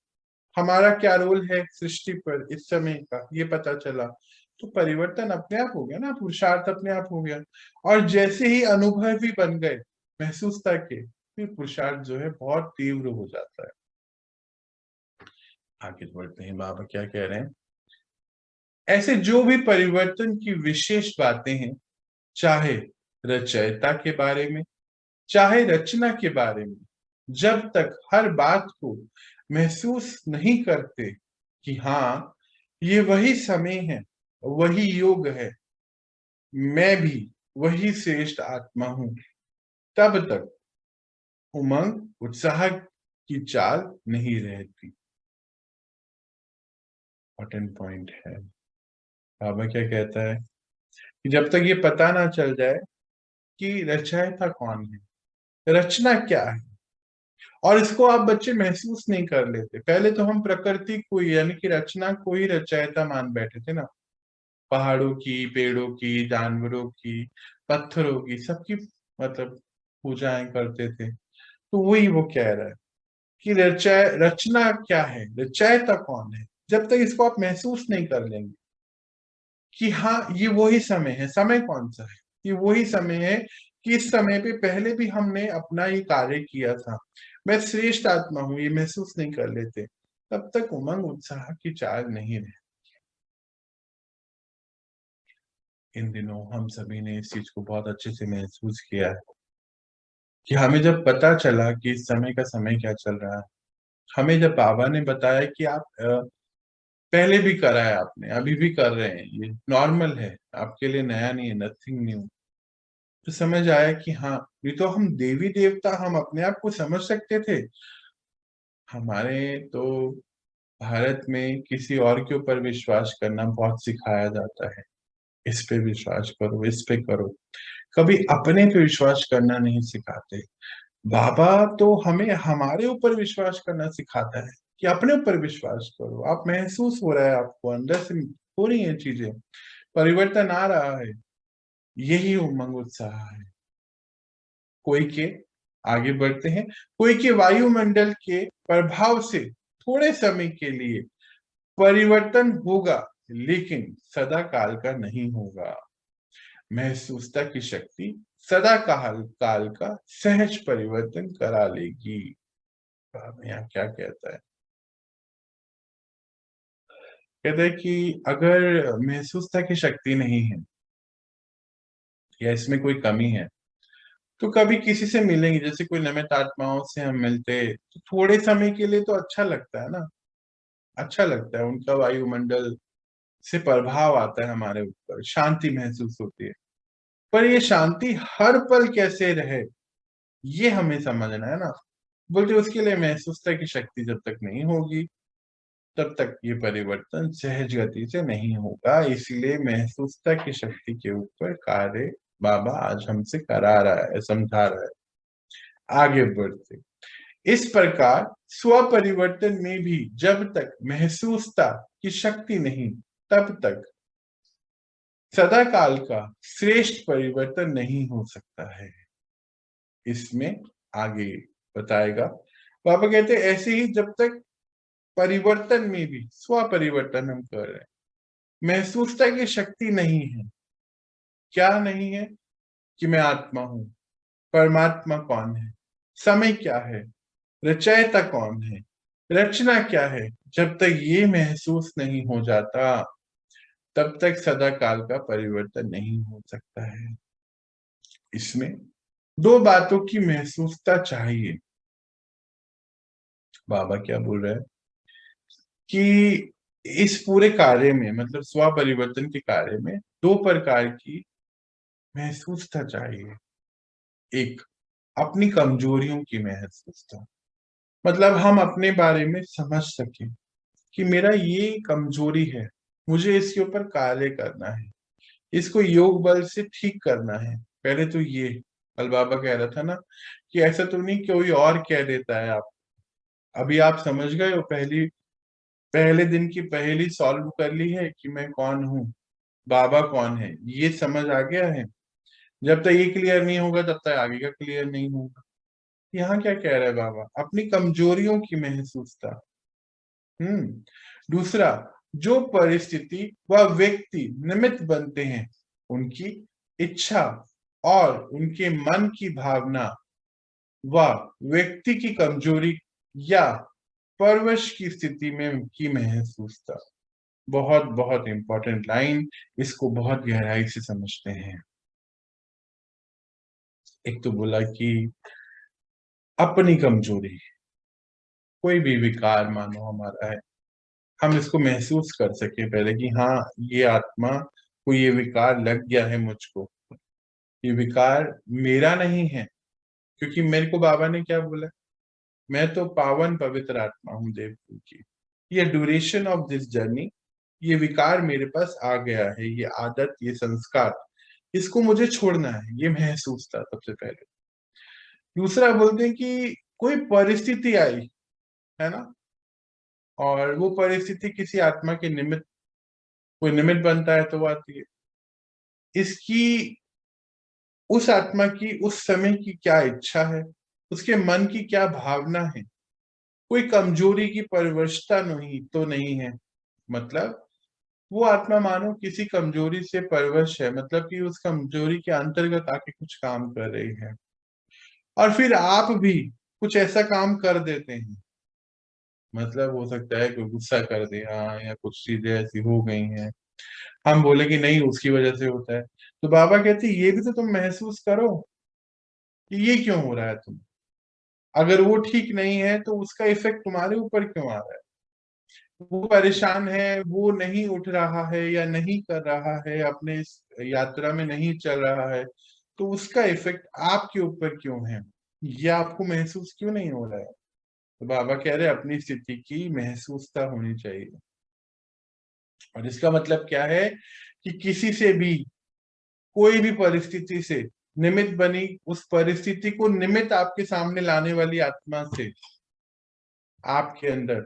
हमारा क्या रोल है सृष्टि पर इस समय का ये पता चला, तो परिवर्तन अपने आप हो गया ना, पुरुषार्थ अपने आप हो गया। और जैसे ही अनुभव भी बन गए महसूसता के, फिर पुरुषार्थ जो है बहुत तीव्र हो जाता है। आगे बढ़ते हैं, बाबा क्या कह रहे हैं। ऐसे जो भी परिवर्तन की विशेष बातें हैं, चाहे रचयिता के बारे में, चाहे रचना के बारे में, जब तक हर बात को महसूस नहीं करते कि हाँ ये वही समय है, वही योग है, मैं भी वही श्रेष्ठ आत्मा हूं, तब तक उमंग उत्साह की चाल नहीं रहती। इंपॉर्टेंट पॉइंट है। बाबा क्या कहता है कि जब तक ये पता ना चल जाए कि रचयिता कौन है, रचना क्या है, और इसको आप बच्चे महसूस नहीं कर लेते। पहले तो हम प्रकृति को यानी कि रचना को ही रचयिता मान बैठे थे ना, पहाड़ों की, पेड़ों की, जानवरों की, पत्थरों की, सबकी मतलब पूजाएं करते थे। तो वही वो कह रहा है कि रचना क्या है, रचयिता कौन है, जब तक इसको आप महसूस नहीं कर लेंगे कि हाँ ये वही समय है। समय कौन सा है, ये वही समय है कि इस समय पे पहले भी हमने अपना ये कार्य किया था, मैं श्रेष्ठ आत्मा हूं, ये महसूस नहीं कर लेते, तब तक उमंग उत्साह की चाल नहीं रहे। इन दिनों हम सभी ने इस चीज को बहुत अच्छे से महसूस किया है कि हमें जब पता चला कि इस समय का समय क्या चल रहा है, हमें जब बाबा ने बताया कि आप पहले भी करा है आपने, अभी भी कर रहे हैं, ये नॉर्मल है आपके लिए, नया नहीं है, नथिंग न्यू, तो समझ आया कि हाँ ये तो हम देवी देवता हम अपने आप को समझ सकते थे। हमारे तो भारत में किसी और के ऊपर विश्वास करना बहुत सिखाया जाता है, इस पे विश्वास करो, इस पे करो, कभी अपने पे विश्वास करना नहीं सिखाते। बाबा तो हमें हमारे ऊपर विश्वास करना सिखाता है कि अपने ऊपर विश्वास करो, आप महसूस हो रहा है, आपको अंदर से हो रही है चीजें, परिवर्तन आ रहा है, यही उमंग उत्साह है। कोई के आगे बढ़ते हैं, कोई के वायुमंडल के प्रभाव से थोड़े समय के लिए परिवर्तन होगा, लेकिन सदा काल का नहीं होगा। महसूसता की शक्ति सदा काल का सहज परिवर्तन करा लेगी। यहाँ क्या कहता है, कहता है कि अगर महसूसता की शक्ति नहीं है या इसमें कोई कमी है, तो कभी किसी से मिलेंगे, जैसे कोई नमित आत्माओं से हम मिलते तो थोड़े समय के लिए तो अच्छा लगता है ना, अच्छा लगता है, उनका वायुमंडल से प्रभाव आता है हमारे ऊपर, शांति महसूस होती है। पर ये शांति हर पल कैसे रहे, ये हमें समझना है ना। बोलते उसके लिए महसूसता की शक्ति जब तक नहीं होगी तब तक ये परिवर्तन सहज गति से नहीं होगा, इसलिए महसूसता की शक्ति के ऊपर कार्य बाबा आज हमसे करा रहा है, समझा रहा है। आगे बढ़ते, इस प्रकार स्व परिवर्तन में भी जब तक महसूसता की शक्ति नहीं, तब तक सदा काल का श्रेष्ठ परिवर्तन नहीं हो सकता है। इसमें आगे बताएगा, बाबा कहते ऐसे ही जब तक परिवर्तन में भी स्व परिवर्तन हम कर रहे हैं, महसूसता की शक्ति नहीं है। क्या नहीं है? कि मैं आत्मा हूं, परमात्मा कौन है, समय क्या है, रचयिता कौन है, रचना क्या है, जब तक ये महसूस नहीं हो जाता तब तक सदा काल का परिवर्तन नहीं हो सकता है। इसमें दो बातों की महसूसता चाहिए। बाबा क्या बोल रहे हैं कि इस पूरे कार्य में, मतलब स्व परिवर्तन के कार्य में दो प्रकार की महसूसता चाहिए। एक, अपनी कमजोरियों की महसूसता, मतलब हम अपने बारे में समझ सके कि मेरा ये कमजोरी है, मुझे इसके ऊपर कार्य करना है, इसको योग बल से ठीक करना है। पहले तो ये कल बाबा कह रहा था ना कि ऐसा तो नहीं कोई और कह देता है आप, अभी आप समझ गए हो, पहले दिन की पहेली सॉल्व कर ली है कि मैं कौन हूँ, बाबा कौन है, ये समझ आ गया है। जब तक ये क्लियर नहीं होगा तब तक आगे का क्लियर नहीं होगा। यहाँ क्या कह रहा है बाबा, अपनी कमजोरियों की महसूसता। दूसरा, जो परिस्थिति व व्यक्ति निमित्त बनते हैं, उनकी इच्छा और उनके मन की भावना व व्यक्ति की कमजोरी या परवश की स्थिति में की महसूसता। बहुत बहुत इंपॉर्टेंट लाइन, इसको बहुत गहराई से समझते हैं। एक तो बोला कि अपनी कमजोरी, कोई भी विकार मानो हमारा है, हम इसको महसूस कर सके पहले कि हाँ ये आत्मा को ये विकार लग गया है, मुझको ये विकार मेरा नहीं है। क्योंकि मेरे को बाबा ने क्या बोला, मैं तो पावन पवित्र आत्मा हूं देवपुर की, ये ड्यूरेशन ऑफ दिस जर्नी, ये विकार मेरे पास आ गया है, ये आदत, ये संस्कार, इसको मुझे छोड़ना है, ये महसूस था सबसे पहले। दूसरा बोलते हैं कि कोई परिस्थिति आई है ना, और वो परिस्थिति किसी आत्मा के निमित्त, कोई निमित्त बनता है तो वो आती है। इसकी, उस आत्मा की उस समय की क्या इच्छा है, उसके मन की क्या भावना है, कोई कमजोरी की परवशता नहीं तो नहीं है। मतलब वो आत्मा मानो किसी कमजोरी से परवश है, मतलब कि उस कमजोरी के अंतर्गत आके कुछ काम कर रही है, और फिर आप भी कुछ ऐसा काम कर देते हैं। मतलब हो सकता है कोई गुस्सा कर दिया या कुछ चीजें ऐसी हो गई हैं, हम बोले कि नहीं उसकी वजह से होता है, तो बाबा कहते ये भी तो तुम महसूस करो कि ये क्यों हो रहा है। तुम अगर वो ठीक नहीं है तो उसका इफेक्ट तुम्हारे ऊपर क्यों आ रहा है। वो परेशान है, वो नहीं उठ रहा है या नहीं कर रहा है, अपने इस यात्रा में नहीं चल रहा है, तो उसका इफेक्ट आपके ऊपर क्यों है, ये आपको महसूस क्यों नहीं हो रहा है। तो बाबा कह रहे अपनी स्थिति की महसूसता होनी चाहिए। और इसका मतलब क्या है कि किसी से भी, कोई भी परिस्थिति से निमित्त बनी, उस परिस्थिति को निमित्त आपके सामने लाने वाली आत्मा से आपके अंदर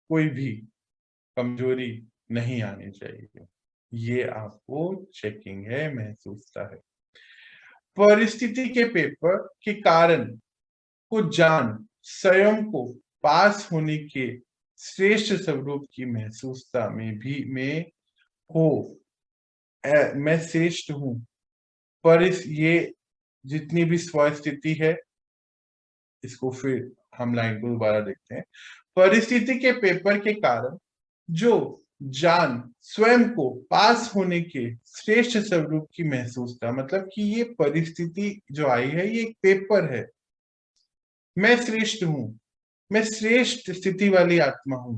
कोई भी कमजोरी नहीं आनी चाहिए। ये आपको चेकिंग है, महसूसता है। परिस्थिति के पेपर के कारण को जान स्वयं को पास होने के श्रेष्ठ स्वरूप की महसूसता में भी में हो, मैं श्रेष्ठ हूं। पर इस ये जितनी भी स्वस्थिति है, इसको फिर हम लाइन को दोबारा देखते हैं। परिस्थिति के पेपर के कारण जो जान स्वयं को पास होने के श्रेष्ठ स्वरूप की महसूसता, मतलब कि ये परिस्थिति जो आई है ये एक पेपर है, मैं श्रेष्ठ हूं, मैं श्रेष्ठ स्थिति वाली आत्मा हूं,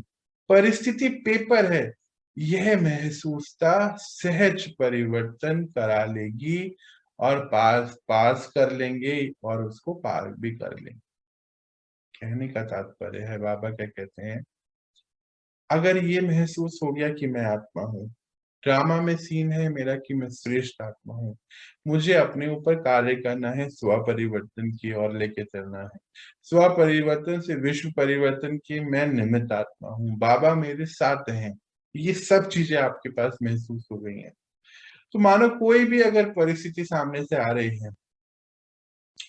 परिस्थिति पेपर है, यह महसूसता सहज परिवर्तन करा लेगी और पास पास कर लेंगे और उसको पार भी कर लेंगे। कहने का तात्पर्य है, बाबा क्या कहते हैं, अगर ये महसूस हो गया कि मैं आत्मा हूं, ड्रामा में सीन है मेरा कि मैं श्रेष्ठ आत्मा हूँ। मुझे अपने ऊपर कार्य करना है, स्व परिवर्तन की ओर लेके चलना है। स्व परिवर्तन से विश्व परिवर्तन की मैं निमित्त आत्मा हूँ। बाबा मेरे साथ हैं। ये सब चीजें आपके पास महसूस हो गई हैं। तो मानो कोई भी अगर परिस्थिति सामने से आ रही है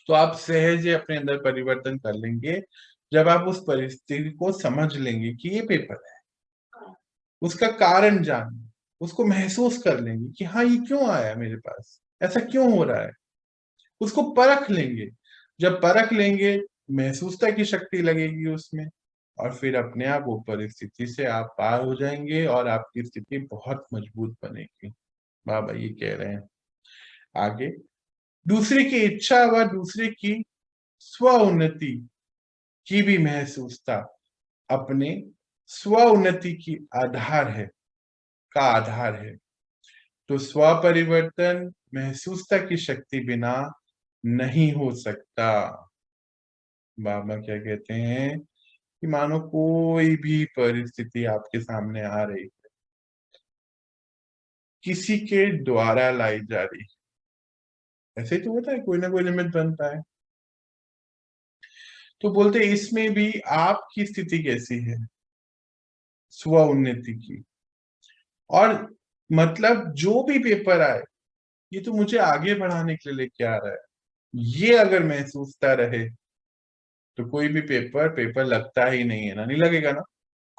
तो आप सहज ही अपने अंदर परिवर्तन कर लेंगे जब आप उस परिस्थिति को समझ लेंगे कि ये पेपर है, उसका कारण जान, उसको महसूस कर लेंगे कि हाँ ये क्यों आया मेरे पास, ऐसा क्यों हो रहा है, उसको परख लेंगे। जब परख लेंगे महसूसता की शक्ति लगेगी उसमें, और फिर अपने आप वो परिस्थिति से आप पार हो जाएंगे और आपकी स्थिति बहुत मजबूत बनेगी। बाबा ये कह रहे हैं आगे, दूसरे की इच्छा व दूसरे की स्व उन्नति की भी महसूसता अपने स्व उन्नति की आधार है, का आधार है। तो स्व परिवर्तन महसूसता की शक्ति बिना नहीं हो सकता। बाबा क्या कहते हैं कि मानो कोई भी परिस्थिति आपके सामने आ रही है, किसी के द्वारा लाई जा रही है, ऐसे ही तो होता है, कोई ना कोई निमित्त बनता है। तो बोलते इसमें भी आपकी स्थिति कैसी है, स्व उन्नति की। और मतलब जो भी पेपर आए ये तो मुझे आगे बढ़ाने के लिए लेके आ रहा है, ये अगर महसूसता रहे तो कोई भी पेपर लगता ही नहीं है ना, नहीं लगेगा ना।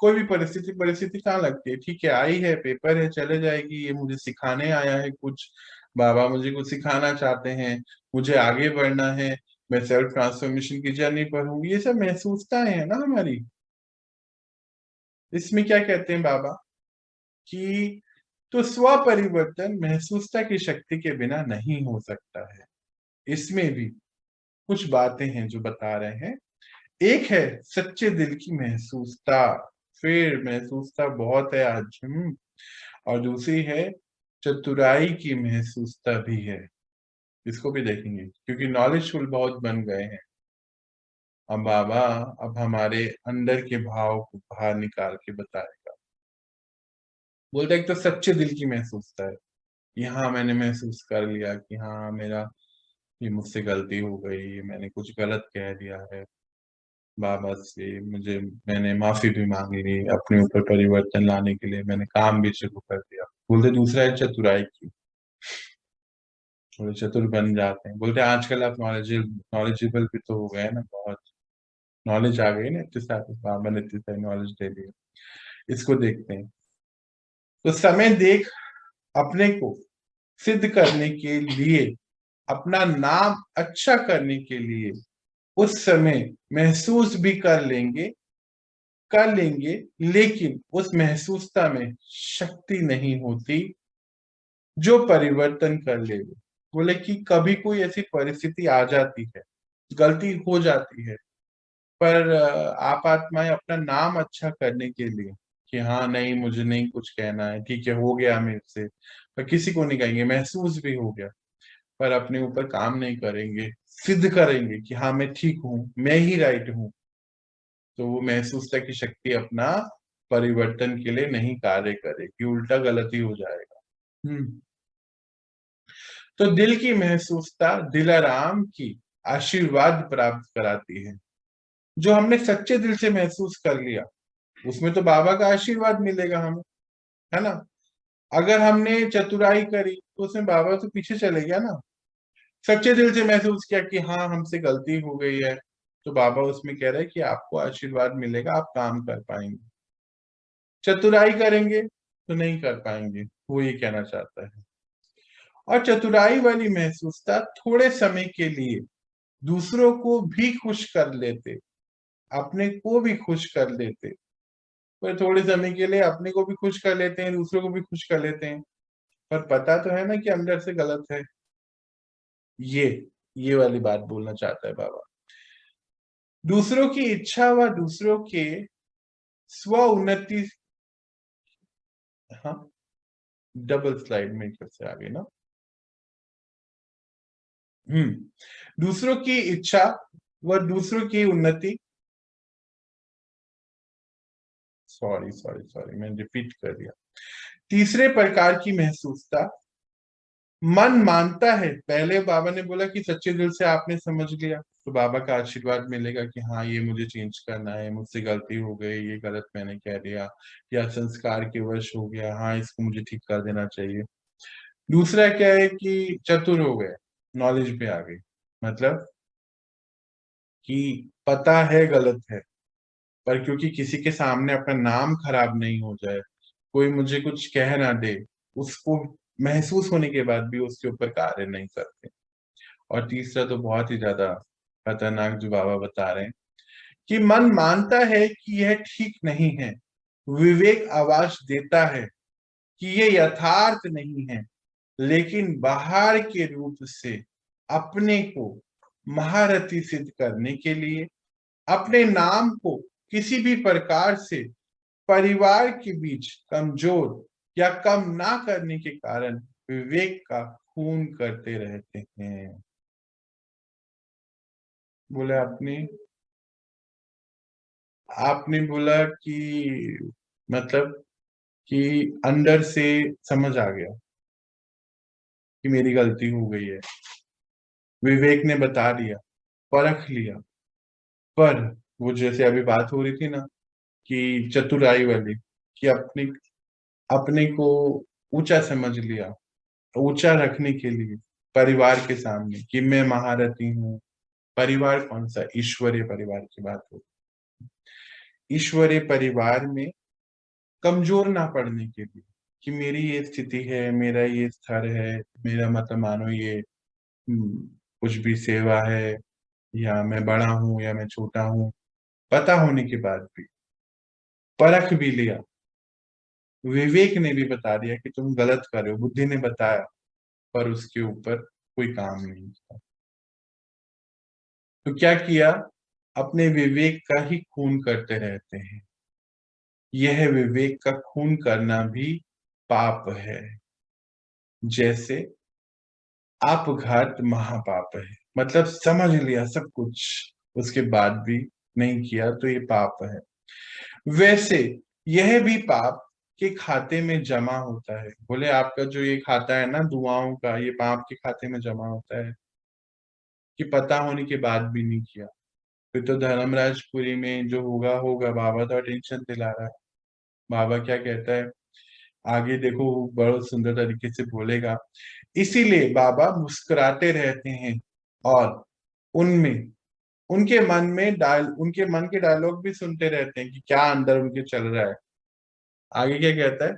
कोई भी परिस्थिति कहाँ लगती है, ठीक है आई है, पेपर है, चले जाएगी, ये मुझे सिखाने आया है कुछ, बाबा मुझे कुछ सिखाना चाहते हैं, मुझे आगे बढ़ना है, मैं सेल्फ ट्रांसफॉर्मेशन की जर्नी पर हूँ, ये सब महसूसताएं है ना हमारी। इसमें क्या कहते हैं बाबा कि तो स्व परिवर्तन महसूसता की शक्ति के बिना नहीं हो सकता है। इसमें भी कुछ बातें हैं जो बता रहे हैं। एक है सच्चे दिल की महसूसता, फिर महसूसता बहुत है आज। और दूसरी है चतुराई की महसूसता भी है, इसको भी देखेंगे क्योंकि नॉलेजफुल बहुत बन गए हैं। अब बाबा अब हमारे अंदर के भाव को बाहर निकाल के बताएगा। बोलते एक तो सच्चे दिल की महसूसता है, यहाँ मैंने महसूस कर लिया कि हाँ मेरा ये मुझसे गलती हो गई, मैंने कुछ गलत कह दिया है, बाबा से मुझे, मैंने माफी भी मांग ली, अपने ऊपर परिवर्तन लाने के लिए मैंने काम भी शुरू कर दिया। बोलते दूसरा है चतुराई की, थोड़े चतुर बन जाते हैं। बोलते आजकल आप नॉलेजेबल भी तो हो गए ना, बहुत नॉलेज आ गई ना, इतने सारे बाबा ने इतनी सारी नॉलेज दे दी। इसको देखते हैं तो समय देख अपने को सिद्ध करने के लिए, अपना नाम अच्छा करने के लिए उस समय महसूस भी कर लेंगे, लेकिन उस महसूसता में शक्ति नहीं होती जो परिवर्तन कर ले। बोले कि कभी कोई ऐसी परिस्थिति आ जाती है, गलती हो जाती है, पर आप आत्माएं अपना नाम अच्छा करने के लिए कि हाँ नहीं मुझे नहीं कुछ कहना है, ठीक है हो गया मेरे से, पर किसी को नहीं कहेंगे, महसूस भी हो गया, पर अपने ऊपर काम नहीं करेंगे, सिद्ध करेंगे कि हाँ मैं ठीक हूं, मैं ही राइट हूं, तो वो महसूसता की शक्ति अपना परिवर्तन के लिए नहीं कार्य करेगी, उल्टा गलती हो जाएगा। तो दिल की महसूसता दिलाराम की आशीर्वाद प्राप्त कराती है। जो हमने सच्चे दिल से महसूस कर लिया उसमें तो बाबा का आशीर्वाद मिलेगा हमें, है ना। अगर हमने चतुराई करी तो उसमें बाबा तो पीछे चले गया ना। सच्चे दिल से महसूस किया कि हाँ हमसे गलती हो गई है, तो बाबा उसमें कह रहे हैं कि आपको आशीर्वाद मिलेगा, आप काम कर पाएंगे। चतुराई करेंगे तो नहीं कर पाएंगे, वो ये कहना चाहता है। और चतुराई वाली महसूसता थोड़े समय के लिए दूसरों को भी खुश कर लेते, अपने को भी खुश कर लेते, पर थोड़े समय के लिए अपने को भी खुश कर लेते हैं, दूसरों को भी खुश कर लेते हैं, पर पता तो है ना कि अंदर से गलत है। ये ये वाली बात बोलना चाहता है बाबा। दूसरों की इच्छा व दूसरों के स्व उन्नति, हाँ डबल स्लाइड में से आ गई ना। दूसरों की इच्छा व दूसरों की उन्नति, सॉरी मैंने रिपीट कर दिया। तीसरे प्रकार की महसूसता, मन मानता है, पहले बाबा ने बोला कि सच्चे दिल से आपने समझ लिया तो बाबा का आशीर्वाद मिलेगा कि हाँ ये मुझे चेंज करना है, मुझसे गलती हो गई, ये गलत मैंने कह दिया या संस्कार के वश हो गया, हाँ इसको मुझे ठीक कर देना चाहिए। दूसरा क्या है कि चतुर हो गए, नॉलेज पे आ गई, मतलब कि पता है गलत है, पर क्योंकि किसी के सामने अपना नाम खराब नहीं हो जाए, कोई मुझे कुछ कह ना दे, उसको महसूस होने के बाद भी उसके ऊपर कार्य नहीं करते। और तीसरा तो बहुत ही ज्यादा खतरनाक जो बाबा बता रहे हैं कि मन मानता है कि यह ठीक नहीं है, विवेक आवाज देता है कि ये यथार्थ नहीं है, लेकिन बाहर के रूप से अपने को महारथी सिद्ध करने के लिए, अपने नाम को किसी भी प्रकार से परिवार के बीच कमजोर या कम ना करने के कारण विवेक का खून करते रहते हैं। बोले आपने बोला कि मतलब कि अंदर से समझ आ गया कि मेरी गलती हो गई है, विवेक ने बता दिया, परख लिया, पर वो जैसे अभी बात हो रही थी ना कि चतुराई वाली, कि अपने अपने को ऊंचा समझ लिया, ऊंचा रखने के लिए परिवार के सामने कि मैं महारथी हूँ। परिवार कौन सा? ईश्वरीय परिवार की बात हो, ईश्वरीय परिवार में कमजोर ना पड़ने के लिए कि मेरी ये स्थिति है, मेरा ये स्तर है, मेरा मतलब मानो ये कुछ भी सेवा है, या मैं बड़ा हूं या मैं छोटा हूं, पता होने के बाद भी परख भी लिया, विवेक ने भी बता दिया कि तुम गलत कर रहे हो, बुद्धि ने बताया, पर उसके ऊपर कोई काम नहीं किया। तो क्या किया? अपने विवेक का ही खून करते रहते हैं। यह विवेक का खून करना भी पाप है, जैसे आपघात महापाप है। मतलब समझ लिया सब कुछ, उसके बाद भी नहीं किया तो ये पाप है। वैसे यह भी पाप के खाते में जमा होता है। बोले आपका जो ये खाता है ना दुआओं का, ये पाप के खाते में जमा होता है कि पता होने के बाद भी नहीं किया। फिर तो धर्मराजपुरी में जो होगा होगा, बाबा तो टेंशन दिला रहा है। बाबा क्या कहता है आगे देखो, बहुत सुंदर तरीके से बोलेगा। इसीलिए बाबा मुस्कुराते रहते हैं और उनमें उनके मन के डायलॉग भी सुनते रहते हैं कि क्या अंदर उनके चल रहा है। आगे क्या कहता है?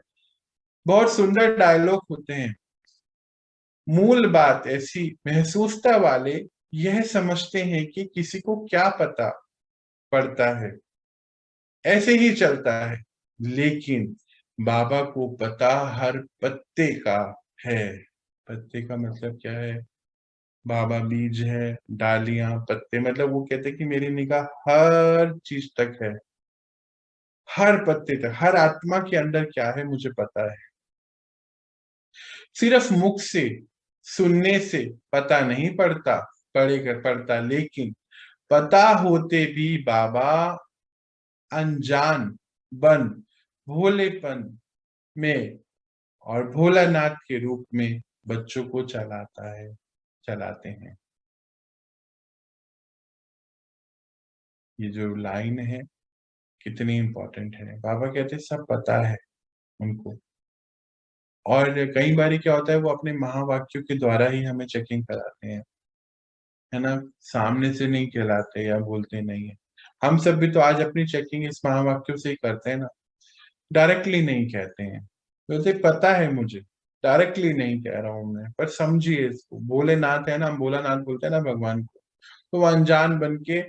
बहुत सुंदर डायलॉग होते हैं। मूल बात ऐसी महसूसता वाले यह समझते हैं कि किसी को क्या पता पड़ता है, ऐसे ही चलता है, लेकिन बाबा को पता हर पत्ते का है। पत्ते का मतलब क्या है? बाबा बीज है, डालियां, पत्ते, मतलब वो कहते हैं कि मेरी निगाह हर चीज तक है, हर पत्ते तक, हर आत्मा के अंदर क्या है मुझे पता है। सिर्फ मुख से सुनने से पता नहीं पड़ता, लेकिन पता होते भी बाबा अनजान बन भोलेपन में और भोलानाथ के रूप में बच्चों को चलाते हैं। ये जो लाइन है कितनी इंपॉर्टेंट है। बाबा कहते हैं सब पता है उनको, और कई बार क्या होता है वो अपने महावाक्यों के द्वारा ही हमें चेकिंग कराते हैं, है ना, सामने से नहीं कहलाते या बोलते नहीं है। हम सब भी तो आज अपनी चेकिंग इस महावाक्यों से ही करते हैं ना, डायरेक्टली नहीं कहते हैं। वैसे पता है मुझे, डायरेक्टली नहीं कह रहा हूं मैं, पर समझिए इसको, भोलेनाथ है ना, हम भोलानाथ बोलते हैं ना भगवान को, तो वो अनजान बन के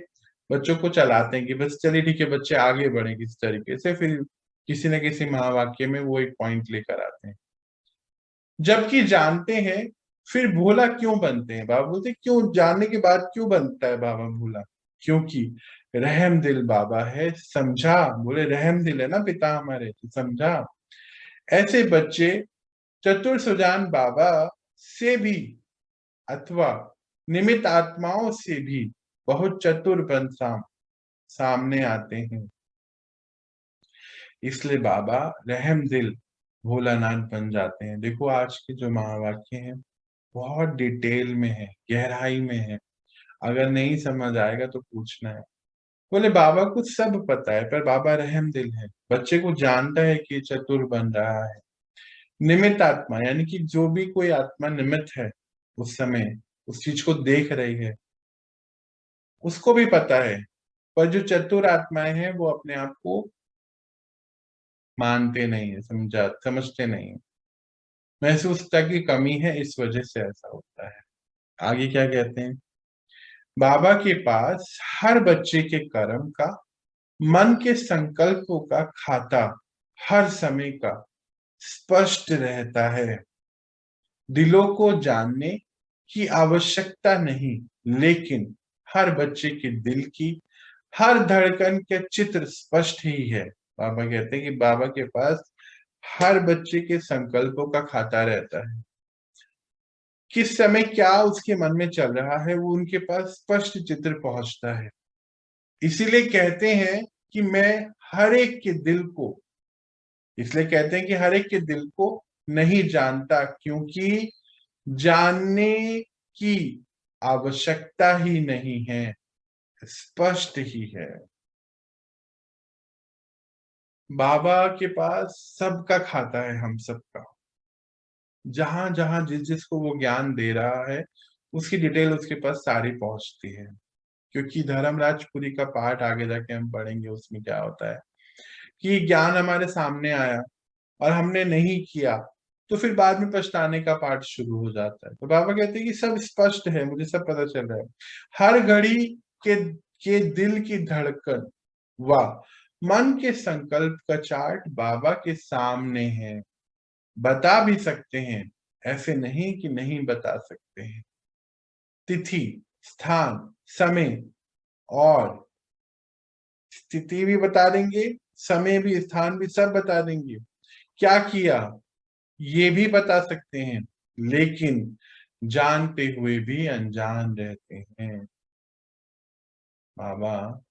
बच्चों को चलाते हैं कि बस चलिए ठीक है बच्चे आगे बढ़े किस तरीके से, फिर किसी न किसी महावाक्य में वो एक पॉइंट लेकर आते हैं, जबकि जानते हैं फिर भोला क्यों बनते हैं। बाबा बोलते क्यों, जानने के बाद क्यों बनता है बाबा भोला? क्योंकि रहम दिल बाबा है, समझा। बोले रहम दिल है ना पिता हमारे, तो समझा। ऐसे बच्चे चतुर सुजान बाबा से भी अथवा निमित्त आत्माओं से भी बहुत चतुर बन सामने आते हैं। इसलिए बाबा रहम दिल भोलानाथ बन जाते हैं। देखो आज के जो महावाक्य हैं बहुत डिटेल में है, गहराई में है। अगर नहीं समझ आएगा तो पूछना है। बोले बाबा को सब पता है, पर बाबा रहम दिल है, बच्चे को जानता है कि चतुर बन रहा है। निमित्त आत्मा यानी कि जो भी कोई आत्मा निमित्त है उस समय उस चीज को देख रही है, उसको भी पता है। पर जो चतुर आत्माएं हैं वो अपने आप को मानते नहीं है, समझते नहीं है, महसूसता की कमी है, इस वजह से ऐसा होता है। आगे क्या कहते हैं? बाबा के पास हर बच्चे के कर्म का, मन के संकल्पों का खाता हर समय का स्पष्ट रहता है। दिलों को जानने की आवश्यकता नहीं, लेकिन हर बच्चे के दिल की हर धड़कन के चित्र स्पष्ट ही है। बाबा कहते हैं कि बाबा के पास हर बच्चे के संकल्पों का खाता रहता है। किस समय क्या उसके मन में चल रहा है वो उनके पास स्पष्ट चित्र पहुंचता है। इसीलिए कहते हैं कि मैं हर एक के दिल को, इसलिए कहते हैं कि हर एक के दिल को नहीं जानता, क्योंकि जानने की आवश्यकता ही नहीं है, स्पष्ट ही है। बाबा के पास सबका खाता है, हम सबका। जहां जहां जिस जिसको वो ज्ञान दे रहा है उसकी डिटेल उसके पास सारी पहुंचती है। क्योंकि धर्मराजपुरी का पाठ आगे जाके हम पढ़ेंगे, उसमें क्या होता है कि ज्ञान हमारे सामने आया और हमने नहीं किया तो फिर बाद में पछताने का पाठ शुरू हो जाता है। तो बाबा कहते हैं कि सब स्पष्ट है, मुझे सब पता चल रहा है। हर घड़ी के दिल की धड़कन व मन के संकल्प का चार्ट बाबा के सामने है। बता भी सकते हैं, ऐसे नहीं कि नहीं बता सकते हैं। तिथि, स्थान, समय और स्थिति भी बता देंगे, समय भी, स्थान भी, सब बता देंगे। क्या किया ये भी बता सकते हैं, लेकिन जानते हुए भी अनजान रहते हैं। बाबा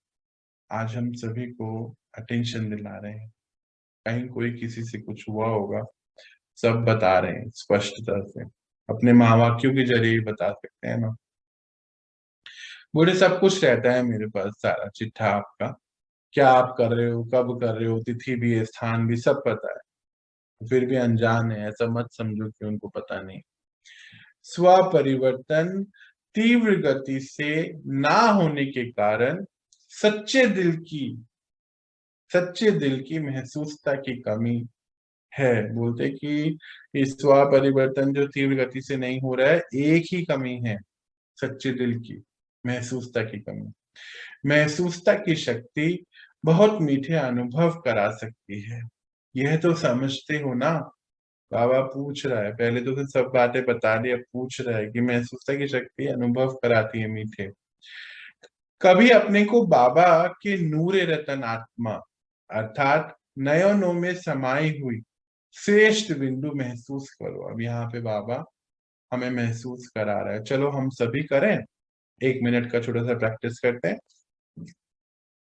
आज हम सभी को अटेंशन दिला रहे हैं। कहीं कोई किसी से कुछ हुआ होगा, सब बता रहे हैं स्पष्टता से, अपने महावाक्यों के जरिए ही बता सकते हैं ना। बोले सब कुछ रहता है मेरे पास, सारा चिट्ठा आपका, क्या आप कर रहे हो, कब कर रहे हो, तिथि भी है, स्थान भी, सब पता है। फिर भी अनजान है, ऐसा मत समझो कि उनको पता नहीं। स्व परिवर्तन तीव्र गति से ना होने के कारण सच्चे दिल की सच्चे दिल की महसूसता की कमी है। बोलते कि इस स्व परिवर्तन जो तीव्र गति से नहीं हो रहा है, एक ही कमी है, सच्चे दिल की महसूसता की कमी। महसूसता की शक्ति बहुत मीठे अनुभव करा सकती है, यह तो समझते हो ना। बाबा पूछ रहा है, पहले तो फिर सब बातें बता दी, अब पूछ रहा है कि महसूसता की शक्ति अनुभव कराती है मीठे। कभी अपने को बाबा के नूरे रतन आत्मा अर्थात नयनों में समाई हुई श्रेष्ठ बिंदु महसूस करो। अब यहाँ पे बाबा हमें महसूस करा रहा है। चलो हम सभी करें, 1 मिनट का छोटा सा प्रैक्टिस करते हैं।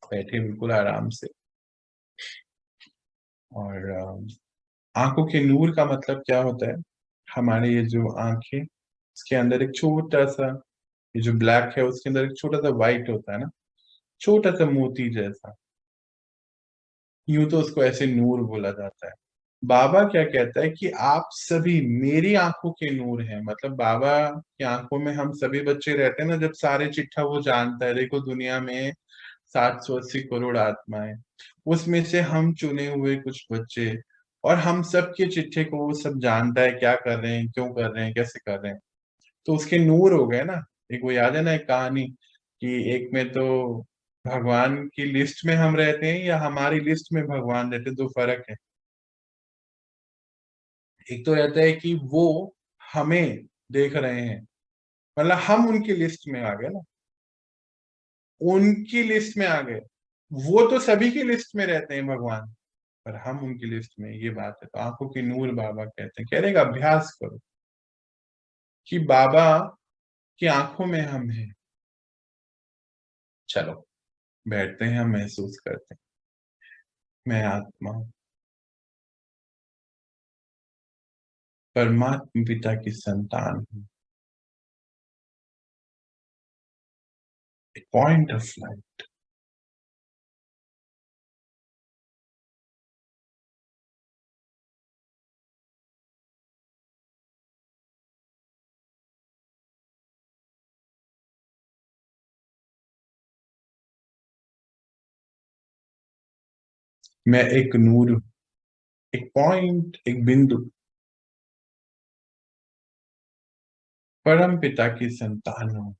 बैठे बिल्कुल आराम से। और आंखों के नूर का मतलब क्या होता है? हमारे ये जो आंखें, इसके अंदर एक छोटा सा, ये जो ब्लैक है उसके अंदर एक छोटा सा व्हाइट होता है ना, छोटा सा मोती जैसा। यूं तो उसको ऐसे नूर बोला जाता है। बाबा क्या कहता है कि आप सभी मेरी आंखों के नूर हैं। मतलब बाबा की आंखों में हम सभी बच्चे रहते हैं ना, जब सारे चिट्ठा वो जानता है। देखो दुनिया में 780 करोड़ आत्माएं, उसमें से हम चुने हुए कुछ बच्चे, और हम सबके चिट्ठे को वो सब जानता है, क्या कर रहे हैं, क्यों कर रहे हैं, कैसे कर रहे हैं। तो उसके नूर हो गए ना। एक वो याद है ना, एक कहानी कि एक में तो भगवान की लिस्ट में हम रहते हैं या हमारी लिस्ट में भगवान रहते हैं, दो फर्क है। एक तो रहता है कि वो हमें देख रहे हैं, मतलब हम उनकी लिस्ट में आ गए ना, उनकी लिस्ट में आ गए। वो तो सभी की लिस्ट में रहते हैं भगवान, पर हम उनकी लिस्ट में, ये बात है। तो आंखों की नूर बाबा कहते हैं, कह रहे अभ्यास करो कि बाबा की आंखों में हम हैं। चलो बैठते हैं, हम महसूस करते हैं। मैं आत्मा हूं, परमात्मा पिता की संतान हूं। Point of light. मैं एक नूर, एक पॉइंट, एक बिंदु, परम पिता की संतान हूं।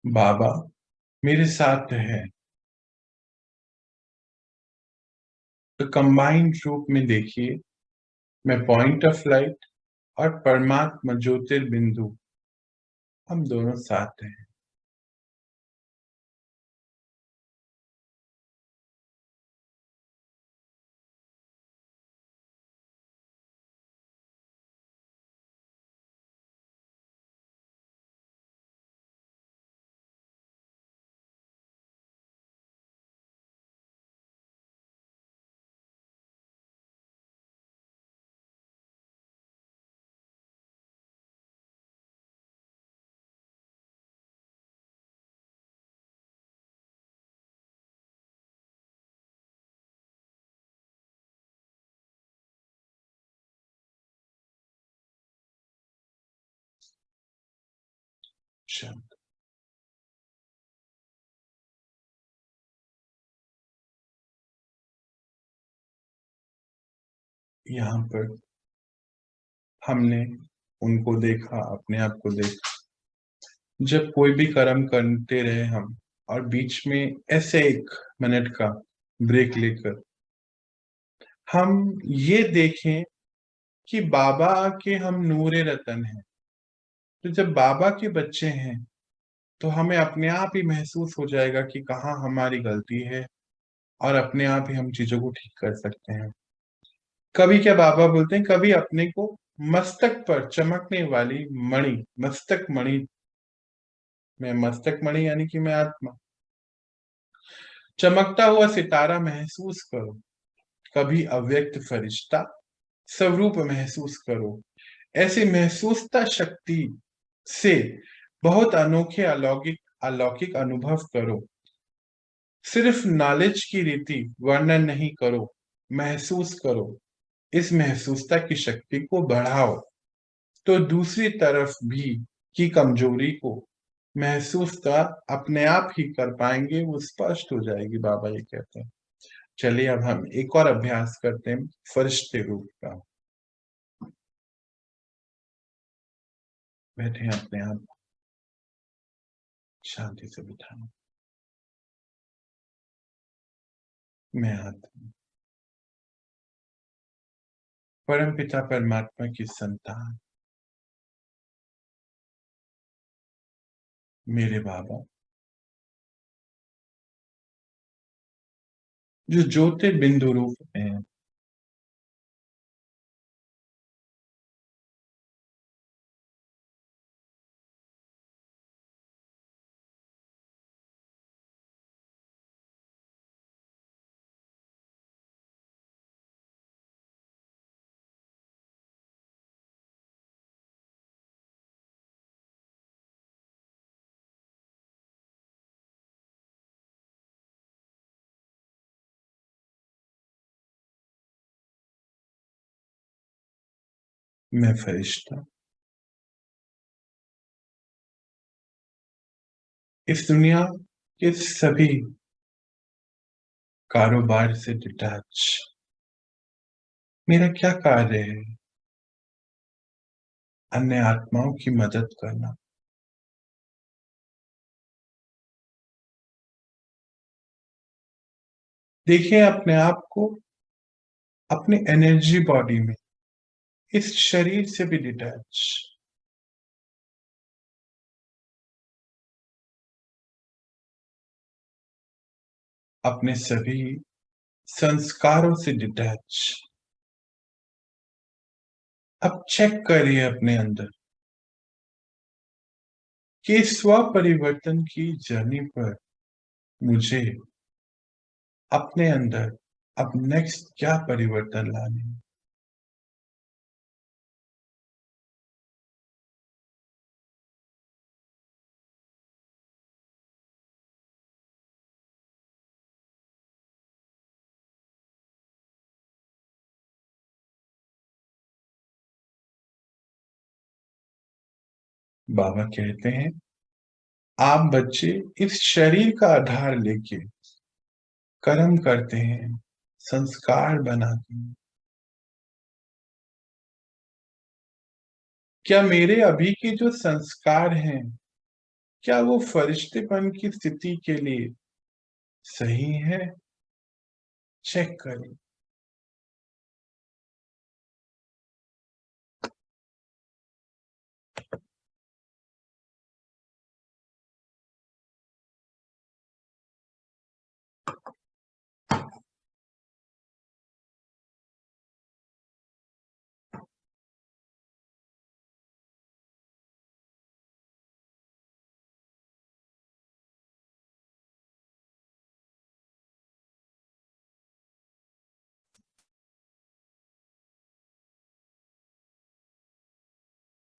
बाबा मेरे साथ है। तो कंबाइंड रूप में देखिए, मैं पॉइंट ऑफ लाइट और परमात्मा ज्योतिर्बिंदु, हम दोनों साथ हैं। शांत। यहाँ पर हमने उनको देखा, अपने आप को देखा। जब कोई भी कर्म करते रहे हम, और बीच में ऐसे 1 मिनट का ब्रेक लेकर हम ये देखें कि बाबा के हम नूरे रतन हैं। तो जब बाबा के बच्चे हैं तो हमें अपने आप ही महसूस हो जाएगा कि कहाँ हमारी गलती है, और अपने आप ही हम चीजों को ठीक कर सकते हैं। कभी क्या बाबा बोलते हैं, कभी अपने को मस्तक पर चमकने वाली मणि, मस्तक मणि, मैं मस्तक मणि यानी कि मैं आत्मा, चमकता हुआ सितारा महसूस करो। कभी अव्यक्त फरिश्ता स्वरूप महसूस करो। ऐसी महसूसता शक्ति से बहुत अनोखे अलौकिक अलौकिक अनुभव करो। सिर्फ नॉलेज की रीति वर्णन नहीं करो, महसूस करो। इस महसूसता की शक्ति को बढ़ाओ तो दूसरी तरफ भी की कमजोरी को महसूसता अपने आप ही कर पाएंगे, वो स्पष्ट हो जाएगी। बाबा ये कहते हैं। चलिए अब हम एक और अभ्यास करते हैं फरिश्ते रूप का। बैठे अपने आप शांति से बिठाएं। मैं आत्मा, परम पिता परमात्मा की संतान, मेरे बाबा जो ज्योतिर्बिंदु रूप में है, मैं फरिश्ता इस दुनिया के सभी कारोबार से डिटैच। मेरा क्या कार्य है? अन्य आत्माओं की मदद करना। देखिए अपने आप को अपने एनर्जी बॉडी में, इस शरीर से भी डिटैच, अपने सभी संस्कारों से डिटैच। अब चेक करिए अपने अंदर, कि स्व परिवर्तन की जर्नी पर मुझे अपने अंदर अब नेक्स्ट क्या परिवर्तन लाने हैं। बाबा कहते हैं आप बच्चे इस शरीर का आधार लेके कर्म करते हैं, संस्कार बनाते हैं। क्या मेरे अभी के जो संस्कार हैं, क्या वो फरिश्तेपन की स्थिति के लिए सही है? चेक करें।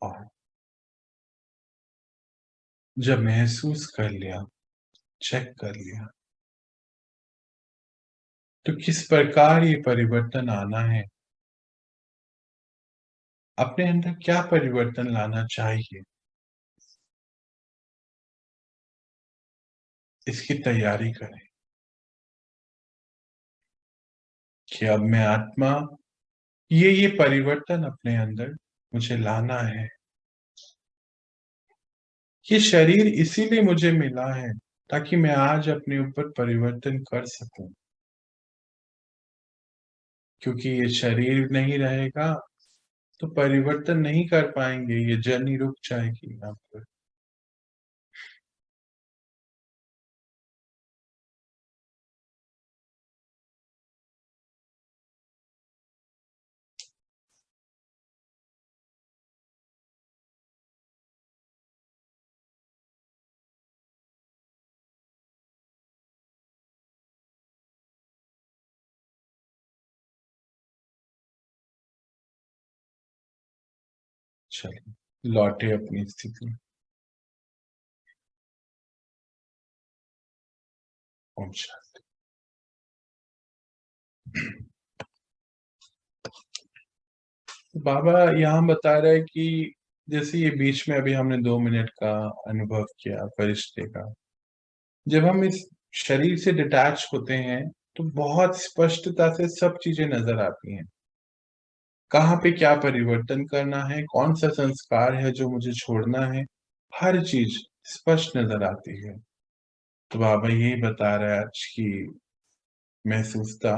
और जब महसूस कर लिया, चेक कर लिया, तो किस प्रकार ये परिवर्तन आना है, अपने अंदर क्या परिवर्तन लाना चाहिए, इसकी तैयारी करें कि अब मैं आत्मा ये परिवर्तन अपने अंदर मुझे लाना है। ये शरीर इसीलिए मुझे मिला है ताकि मैं आज अपने ऊपर परिवर्तन कर सकूं, क्योंकि ये शरीर नहीं रहेगा तो परिवर्तन नहीं कर पाएंगे, ये जर्नी रुक जाएगी यहाँ पर। चलिए लौटे अपनी स्थिति में। ओम शांति। बाबा यहाँ बता रहे हैं कि जैसे ये बीच में अभी हमने 2 मिनट का अनुभव किया फरिश्ते का, जब हम इस शरीर से डिटैच होते हैं तो बहुत स्पष्टता से सब चीजें नजर आती हैं, कहाँ पे क्या परिवर्तन करना है, कौन सा संस्कार है जो मुझे छोड़ना है, हर चीज स्पष्ट नजर आती है। तो बाबा यही बता रहा है आज की महसूसता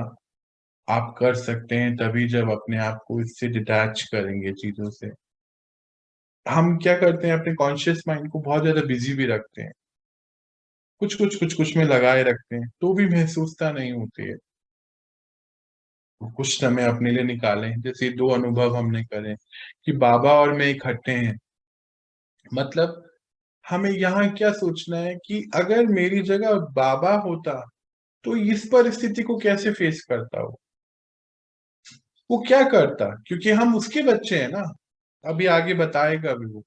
आप कर सकते हैं तभी जब अपने आप को इससे डिटैच करेंगे चीजों से। हम क्या करते हैं, अपने कॉन्शियस माइंड को बहुत ज्यादा बिजी भी रखते हैं, कुछ कुछ में लगाए रखते हैं, तो भी महसूसता नहीं होती है। कुछ समय अपने लिए निकालें, जैसे 2 अनुभव हमने करे कि बाबा और मैं इकट्ठे हैं, मतलब हमें यहाँ क्या सोचना है कि अगर मेरी जगह बाबा होता तो इस परिस्थिति को कैसे फेस करता वो क्या करता, क्योंकि हम उसके बच्चे हैं ना, अभी आगे बताएगा भी वो,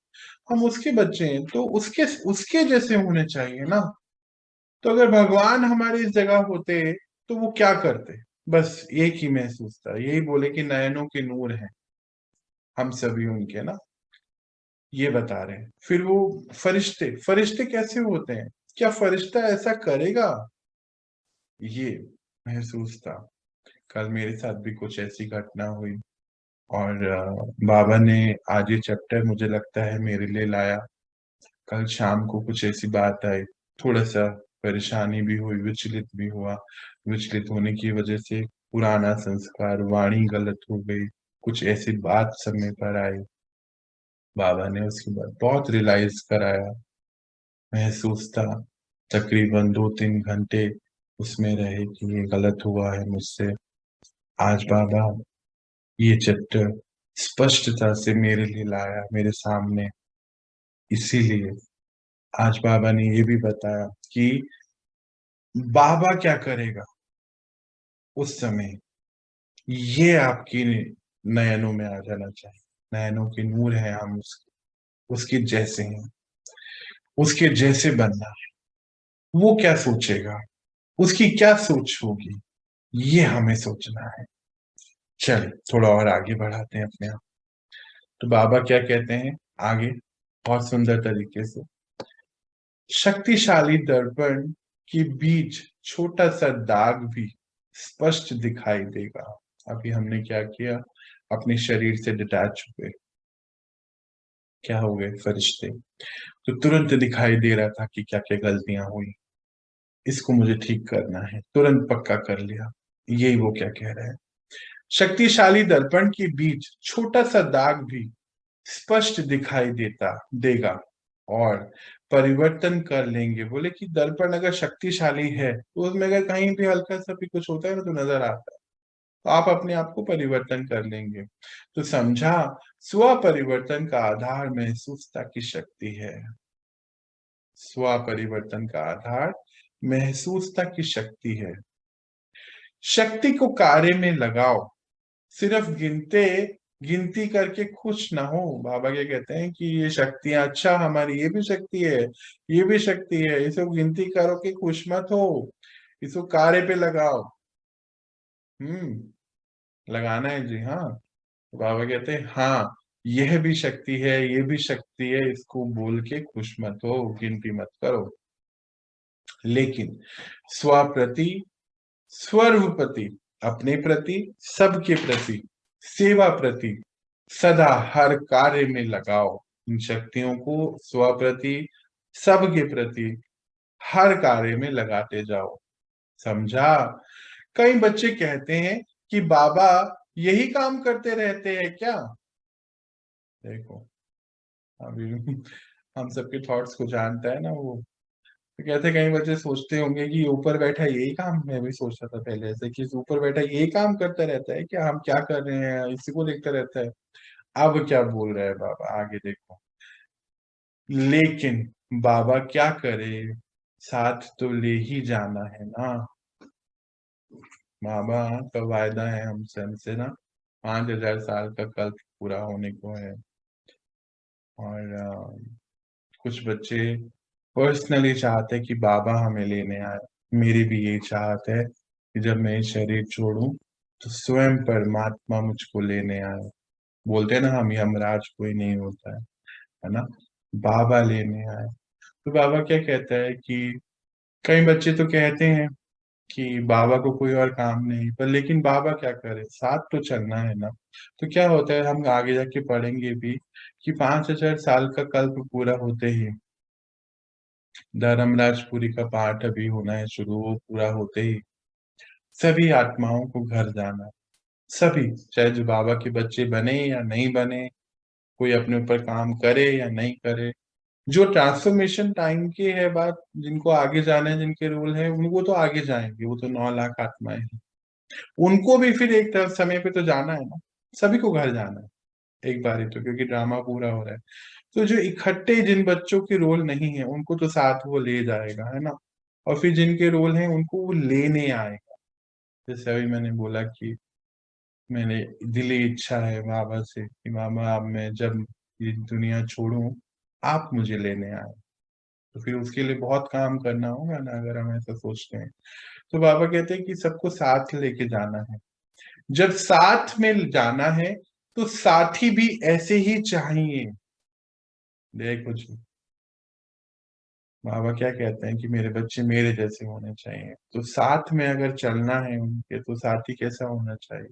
हम उसके बच्चे हैं तो उसके उसके जैसे होने चाहिए ना। तो अगर भगवान हमारी इस जगह होते तो वो क्या करते, बस एक ही महसूस था, यही बोले कि नयनों के नूर हैं हम सभी उनके ना, ये बता रहे हैं। फिर वो फरिश्ते फरिश्ते कैसे होते हैं, क्या फरिश्ता ऐसा करेगा, ये महसूस था। कल मेरे साथ भी कुछ ऐसी घटना हुई और बाबा ने आज ये चैप्टर मुझे लगता है मेरे लिए लाया। कल शाम को कुछ ऐसी बात आई, थोड़ा सा परेशानी भी हुई, विचलित भी हुआ। विचलित होने की वजह से पुराना संस्कार, वाणी गलत हो गई, कुछ ऐसी बात समय पर आई। बाबा ने उसके बाद बहुत रियलाइज कराया, महसूस था। तकरीबन 2-3 घंटे उसमें रहे कि ये गलत हुआ है मुझसे। आज बाबा ये चैप्टर स्पष्टता से मेरे लिए लाया, मेरे सामने, इसीलिए आज बाबा ने ये भी बताया कि बाबा क्या करेगा उस समय, ये आपकी नयनों में आ जाना चाहिए। नयनों की नूर है, हम उसके जैसे हैं, उसके जैसे बनना है। वो क्या सोचेगा, उसकी क्या सोच होगी, ये हमें सोचना है। चलिए थोड़ा और आगे बढ़ाते हैं अपने आप। तो बाबा क्या कहते हैं आगे, बहुत सुंदर तरीके से, शक्तिशाली दर्पण के बीच छोटा सा दाग भी स्पष्ट दिखाई देगा। अभी हमने क्या किया, अपने शरीर से डिटैच हुए, क्या हो गए फरिश्ते, तो तुरंत दिखाई दे रहा था कि क्या क्या गलतियां हुई, इसको मुझे ठीक करना है, तुरंत पक्का कर लिया। यही वो क्या कह रहे हैं, शक्तिशाली दर्पण के बीच छोटा सा दाग भी स्पष्ट दिखाई देता देगा और परिवर्तन कर लेंगे। बोले कि दर्पण अगर शक्तिशाली है तो उसमें अगर कहीं भी हल्का सा भी कुछ होता है ना तो नजर आता है, तो आप अपने आप को परिवर्तन कर लेंगे। तो समझा, स्व परिवर्तन का आधार महसूसता की शक्ति है। स्व परिवर्तन का आधार महसूसता की शक्ति है। शक्ति को कार्य में लगाओ, सिर्फ गिनती करके खुश ना हो। बाबा क्या कहते हैं कि ये शक्तियां, अच्छा हमारी ये भी शक्ति है, ये भी शक्ति है, इसको गिनती करो कि खुश मत हो, इसको कार्य पे लगाओ। लगाना है जी, हाँ। तो बाबा कहते हैं हाँ, यह भी शक्ति है, ये भी शक्ति है, इसको बोल के खुश मत हो, गिनती मत करो। लेकिन स्वप्रति, सर्वप्रति, अपने प्रति, सबके प्रति, सेवा प्रति सदा हर कार्य में लगाओ। इन शक्तियों को स्वप्रति, सबके प्रति हर कार्य में लगाते जाओ। समझा। कई बच्चे कहते हैं कि बाबा यही काम करते रहते हैं क्या। देखो अभी हम सबके थॉट्स को जानता है ना वो, तो कहते कई बच्चे सोचते होंगे कि ऊपर बैठा यही काम, मैं भी सोचता था पहले ऐसे कि ऊपर बैठा यही काम करता रहता है क्या, हम क्या कर रहे हैं इसी को देखता रहता है। अब क्या बोल रहे हैं बाबा, आगे देखो। लेकिन बाबा क्या करे, साथ तो ले ही जाना है ना। बाबा का वायदा है हमसे ना, 5,000 साल का कल्प पूरा होने को है। और कुछ बच्चे पर्सनली चाहते हैं कि बाबा हमें लेने आए। मेरी भी यही चाहत है कि जब मैं ये शरीर छोड़ूं तो स्वयं परमात्मा मुझको लेने आए। बोलते हैं ना हम यमराज कोई नहीं होता है ना, बाबा लेने आए। तो बाबा क्या कहता है कि कई बच्चे तो कहते हैं कि बाबा को कोई और काम नहीं, पर लेकिन बाबा क्या करे, साथ तो चलना है ना। तो क्या होता है, हम आगे जाके पढ़ेंगे भी कि 5,000 साल का कल्प पूरा होते ही, धर्मराजपुरी का पाठ अभी होना है शुरू, वो पूरा होते ही सभी आत्माओं को घर जाना है। सभी, चाहे जो बाबा के बच्चे बने या नहीं बने, कोई अपने ऊपर काम करे या नहीं करे, जो ट्रांसफॉर्मेशन टाइम की है बात, जिनको आगे जाना है, जिनके रोल है, उनको तो आगे जाएंगे, वो तो 9 लाख आत्माएं हैं। उनको भी फिर एक तरफ समय पे तो जाना है ना, सभी को घर जाना है एक बार ही तो, क्योंकि ड्रामा पूरा हो रहा है। तो जो इकट्ठे जिन बच्चों के रोल नहीं है उनको तो साथ वो ले जाएगा, है ना। और फिर जिनके रोल हैं उनको वो लेने आएगा। जैसे अभी मैंने बोला कि मैंने दिली इच्छा है बाबा से कि बाबा अब मैं जब ये दुनिया छोड़ूं आप मुझे लेने आए। तो फिर उसके लिए बहुत काम करना होगा ना, अगर हम ऐसा सोचते हैं। तो बाबा कहते हैं कि सबको साथ लेके जाना है। जब साथ में जाना है तो साथी भी ऐसे ही चाहिए। देखो जी, बाबा क्या कहते हैं कि मेरे बच्चे मेरे जैसे होने चाहिए। तो साथ में अगर चलना है उनके, तो साथी कैसा होना चाहिए,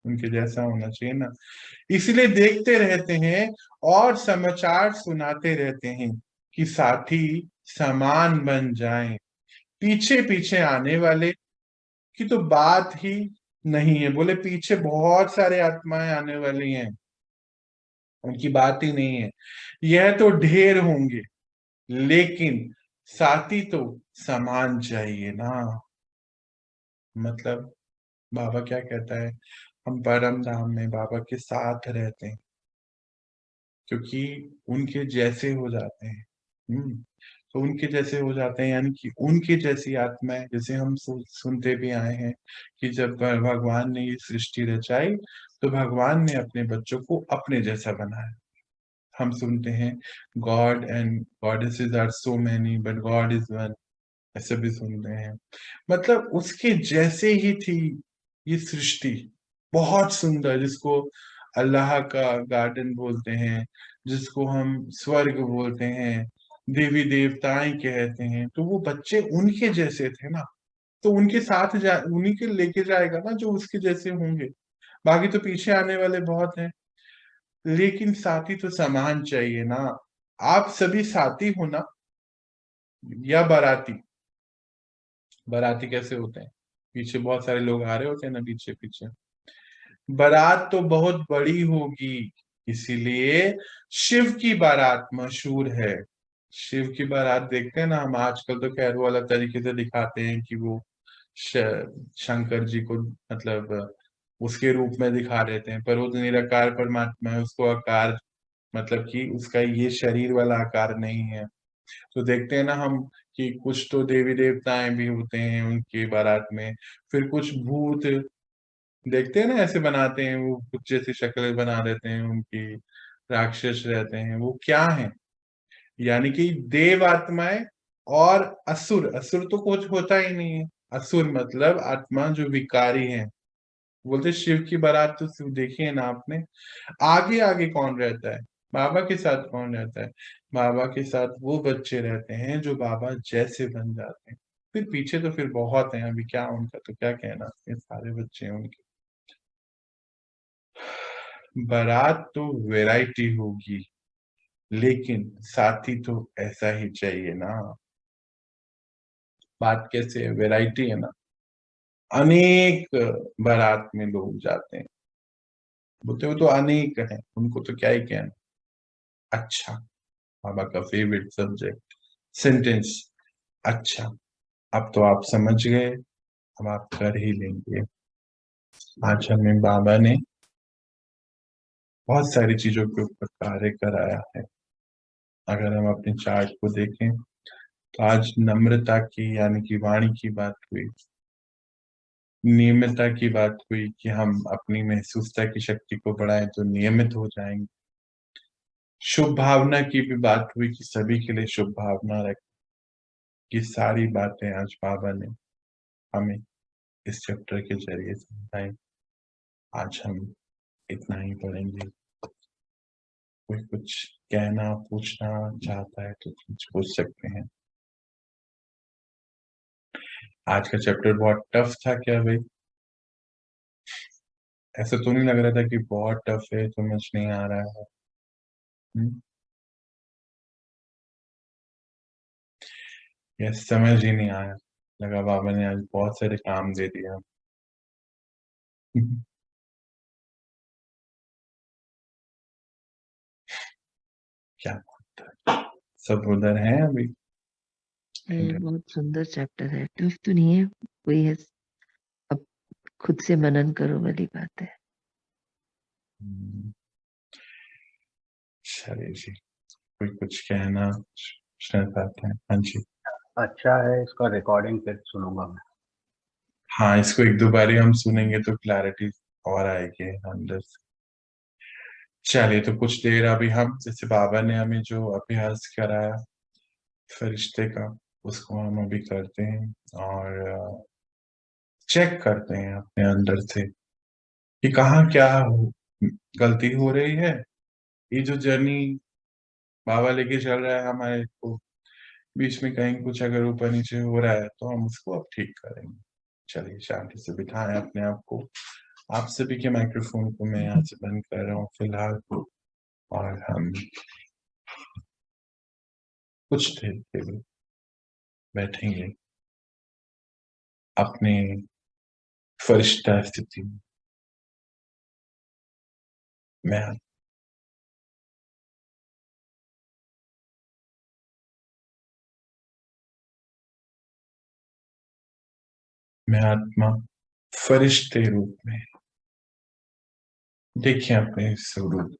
उनके जैसा होना चाहिए ना। इसलिए देखते रहते हैं और समाचार सुनाते रहते हैं कि साथी समान बन जाएं। पीछे पीछे आने वाले की तो बात ही नहीं है। बोले पीछे बहुत सारे आत्माएं आने वाली हैं, उनकी बात ही नहीं है। यह तो ढेर होंगे, लेकिन साथी तो समान चाहिए ना। मतलब बाबा क्या कहता है, हम परम धाम में बाबा के साथ रहते हैं क्योंकि उनके जैसे हो जाते हैं। तो उनके जैसे हो जाते हैं, यानी कि उनके जैसी आत्माएं, जैसे हम सुनते भी आए हैं कि जब भगवान ने ये सृष्टि रचाई तो भगवान ने अपने बच्चों को अपने जैसा बनाया। हम सुनते हैं god and goddesses are so many but god is one, ऐसे भी सुनते हैं। मतलब उसके जैसे ही थी ये सृष्टि, बहुत सुंदर, जिसको अल्लाह का गार्डन बोलते हैं, जिसको हम स्वर्ग बोलते हैं, देवी देवताएं कहते हैं। तो वो बच्चे उनके जैसे थे ना, तो उनके साथ उन्हीं के लेके जाएगा ना जो उसके जैसे होंगे। बाकी तो पीछे आने वाले बहुत हैं, लेकिन साथी तो समान चाहिए ना। आप सभी साथी हो ना, या बाराती? बाराती कैसे होते हैं? पीछे बहुत सारे लोग आ रहे होते हैं ना, पीछे पीछे। बारात तो बहुत बड़ी होगी, इसीलिए शिव की बारात मशहूर है। शिव की बारात देखते हैं ना हम आजकल, तो खैर वो अलग तरीके से दिखाते हैं कि वो शंकर जी को मतलब उसके रूप में दिखा देते हैं, पर वो तो निराकार परमात्मा है, उसको आकार मतलब कि उसका ये शरीर वाला आकार नहीं है। तो देखते हैं ना हम कि कुछ तो देवी देवताएं भी होते हैं उनकी बारात में, फिर कुछ भूत देखते हैं ना ऐसे बनाते हैं, वो कुछ जैसी शक्ल बना देते हैं उनकी, राक्षस रहते हैं। वो क्या है? यानी कि देव आत्माएं और असुर। असुर तो कुछ होता ही नहीं है, असुर मतलब आत्मा जो विकारी है। बोलते शिव की बारात तो शिव देखी है ना आपने। आगे आगे कौन रहता है? बाबा के साथ कौन रहता है? बाबा के साथ वो बच्चे रहते हैं जो बाबा जैसे बन जाते हैं। फिर पीछे तो फिर बहुत हैं, अभी क्या उनका तो क्या कहना, ये सारे बच्चे हैं उनके। बारात तो वैरायटी होगी, लेकिन साथी तो ऐसा ही चाहिए ना। बात कैसे है? वैरायटी है ना। अनेक बारात में लोग जाते हैं, बोलते हो तो अनेक हैं, उनको तो क्या ही कहना। अच्छा, बाबा का फेवरेट सब्जेक्ट सेंटेंस। अच्छा, अब तो आप समझ गए, अब आप कर ही लेंगे। आज हमें बाबा ने बहुत सारी चीजों के ऊपर कार्य कराया है। अगर हम अपने चार्ट को देखें तो आज नम्रता की यानी कि वाणी की बात हुई, नियमितता की बात हुई कि हम अपनी महसूसता की शक्ति को बढ़ाएं तो नियमित हो जाएंगे। शुभ भावना की भी बात हुई कि सभी के लिए शुभ भावना रखें। ये सारी बातें आज बाबा ने हमें इस चैप्टर के जरिए समझाई। आज हम इतना ही पढ़ेंगे। कोई कुछ कहना पूछना चाहता है तो कुछ पूछ सकते हैं। आज का चैप्टर बहुत टफ था क्या भाई? ऐसा तो नहीं लग रहा था कि बहुत टफ है, समझ नहीं आ रहा है? ये समझ ही नहीं आया, लगा बाबा ने आज बहुत सारे काम दे दिया। क्या बात है। सब उधर हैं अभी? बहुत सुंदर चैप्टर है, टफ तो नहीं है कोई है, अब खुद से मनन करो वाली बात है। चलिए जी, कोई कुछ कहना चाहते हैं? हाँ जी। अच्छा है, इसका रिकॉर्डिंग फिर सुनूंगा मैं। हाँ, इसको एक दो बारी हम सुनेंगे तो क्लैरिटी और आएगी अंदर से। चलिए, तो कुछ देर अभी हम जैसे बाबा ने हमें जो अभ्यास कराया फरिश्ते का, उसको हम अभी करते हैं और चेक करते हैं अपने अंदर से कि कहाँ क्या गलती हो रही है। ये जो जर्नी बाबा लेके चल रहा है हमारे को, बीच में कहीं कुछ अगर ऊपर नीचे हो रहा है तो हम उसको अब ठीक करेंगे। चलिए, शांति से बिठाएं अपने आप को। आप सभी के माइक्रोफोन को मैं यहाँ से बंद कर रहा हूँ फिलहाल, और हम कुछ देर के लिए बैठेंगे अपने फरिश्ता स्थिति में। मैं आत्मा फरिश्ते रूप में, देखिए अपने स्वरूप।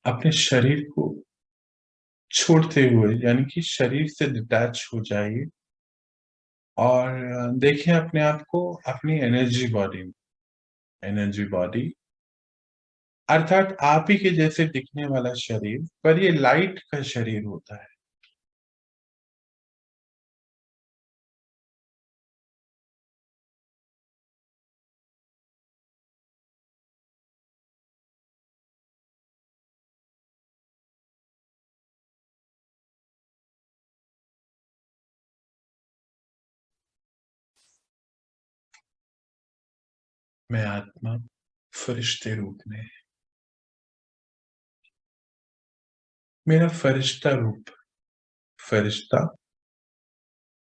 अपने शरीर को छोड़ते हुए, यानी कि शरीर से डिटैच हो जाइए और देखिए अपने आप को अपनी एनर्जी बॉडी अर्थात आप ही के जैसे दिखने वाला शरीर, पर ये लाइट का शरीर होता है। मैं आत्मा फरिश्ते रूप में, मेरा फरिश्ता रूप। फरिश्ता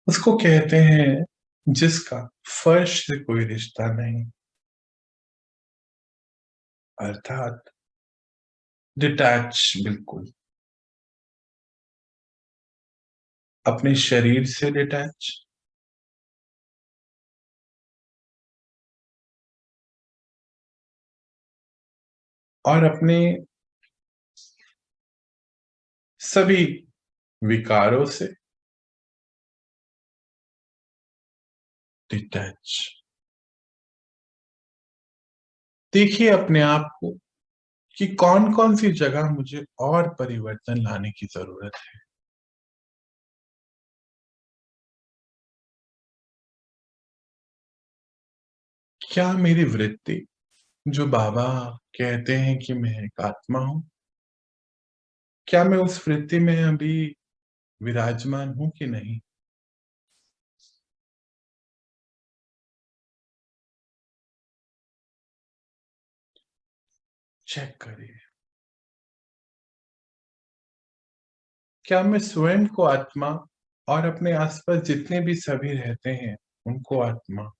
उसको कहते हैं जिसका फर्श से कोई रिश्ता नहीं, अर्थात डिटैच, बिल्कुल अपने शरीर से डिटैच और अपने सभी विकारों से डिटैच। देखिए अपने आप को कि कौन कौन सी जगह मुझे और परिवर्तन लाने की जरूरत है। क्या मेरी वृत्ति, जो बाबा कहते हैं कि मैं एक आत्मा हूं, क्या मैं उस वृत्ति में अभी विराजमान हूं कि नहीं? चेक करिए। क्या मैं स्वयं को आत्मा और अपने आसपास जितने भी सभी रहते हैं उनको आत्मा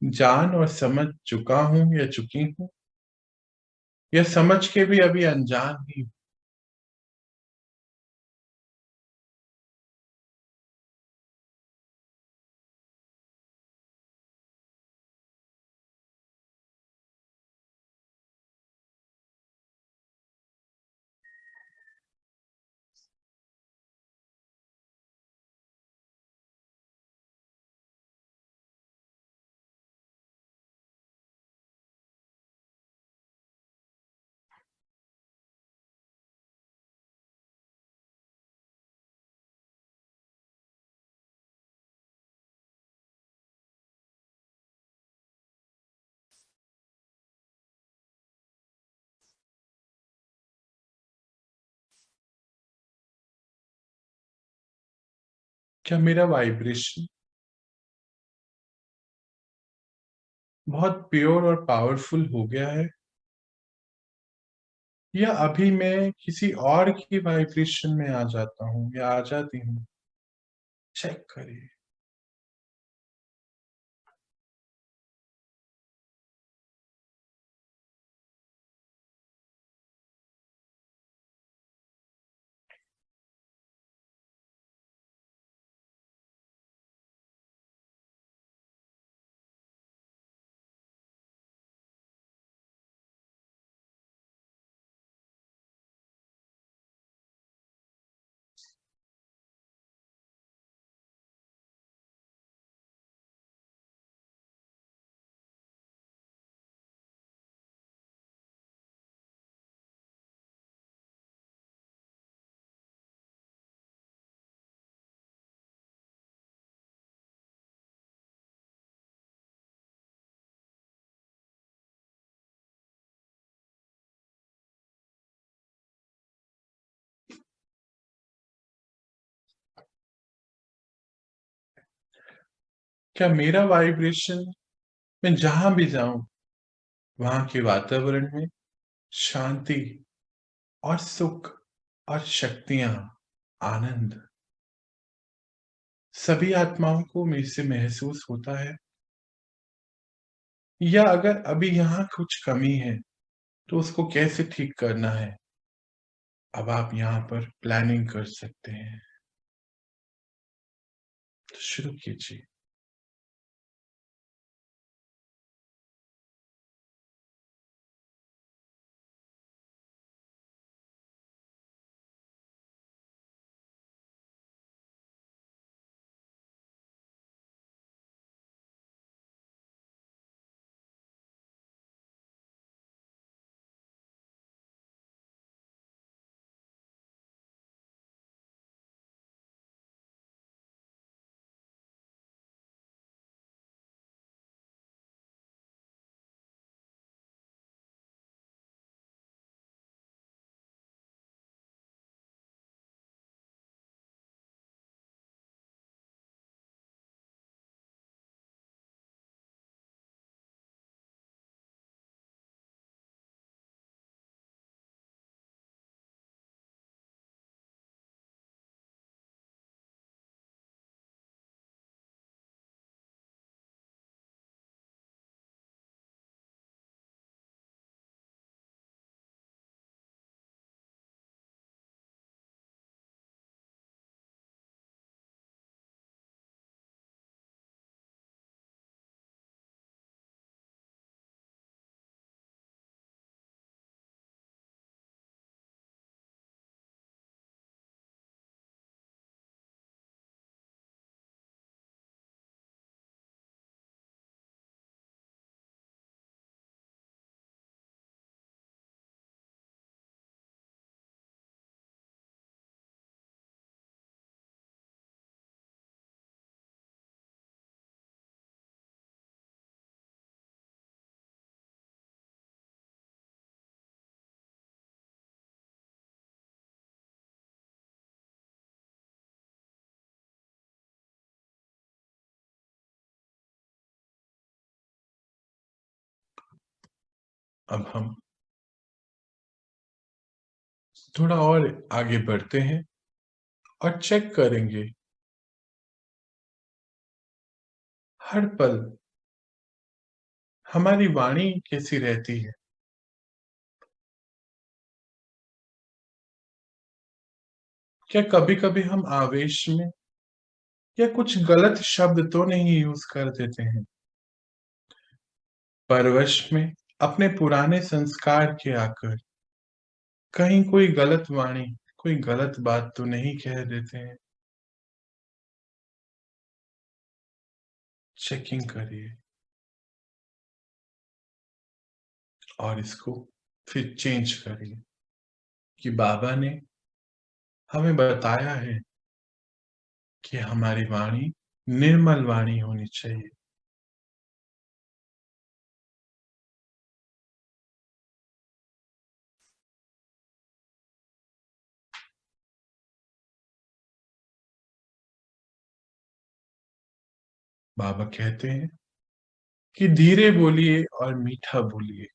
जान और समझ चुका हूं या चुकी हूं, या समझ के भी अभी अनजान ही हूं? क्या मेरा वाइब्रेशन बहुत प्योर और पावरफुल हो गया है, या अभी मैं किसी और की वाइब्रेशन में आ जाता हूं या आ जाती हूँ? चेक करिए। क्या मेरा वाइब्रेशन, मैं जहां भी जाऊं वहां के वातावरण में शांति और सुख और शक्तियां, आनंद सभी आत्माओं को मेरे से महसूस होता है? या अगर अभी यहाँ कुछ कमी है तो उसको कैसे ठीक करना है, अब आप यहाँ पर प्लानिंग कर सकते हैं। तो शुरू कीजिए। अब हम थोड़ा और आगे बढ़ते हैं और चेक करेंगे हर पल हमारी वाणी कैसी रहती है। क्या कभी-कभी हम आवेश में या कुछ गलत शब्द तो नहीं यूज कर देते हैं? परवश में अपने पुराने संस्कार के आकर कहीं कोई गलत वाणी, कोई गलत बात तो नहीं कह देते हैं? चेकिंग करिए और इसको फिर चेंज करिए कि बाबा ने हमें बताया है कि हमारी वाणी निर्मल वाणी होनी चाहिए। बाबा कहते हैं कि धीरे बोलिए और मीठा बोलिए।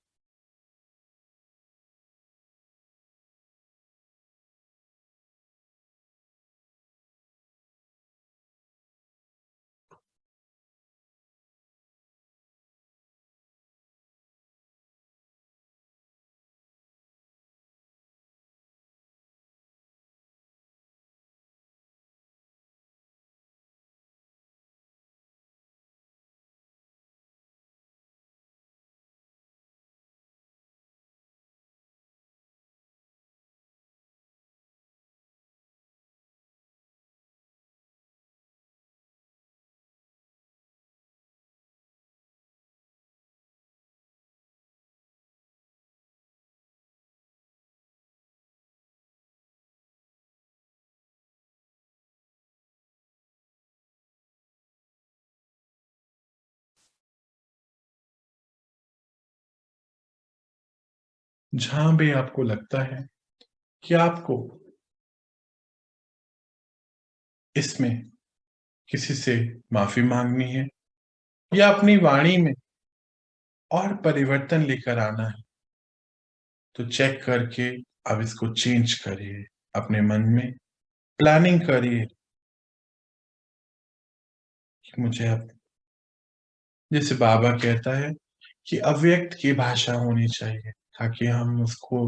जहां भी आपको लगता है कि आपको इसमें किसी से माफी मांगनी है या अपनी वाणी में और परिवर्तन लेकर आना है, तो चेक करके अब इसको चेंज करिए। अपने मन में प्लानिंग करिए कि मुझे अब, जैसे बाबा कहता है कि अव्यक्त की भाषा होनी चाहिए ताकि हम उसको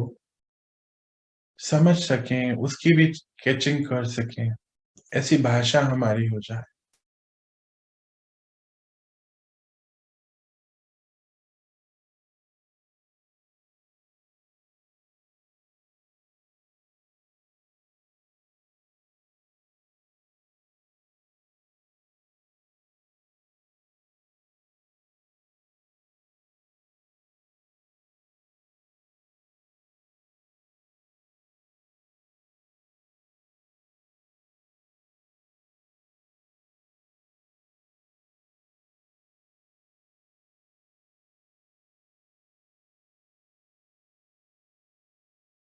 समझ सकें, उसकी भी कैचिंग कर सकें, ऐसी भाषा हमारी हो जाए।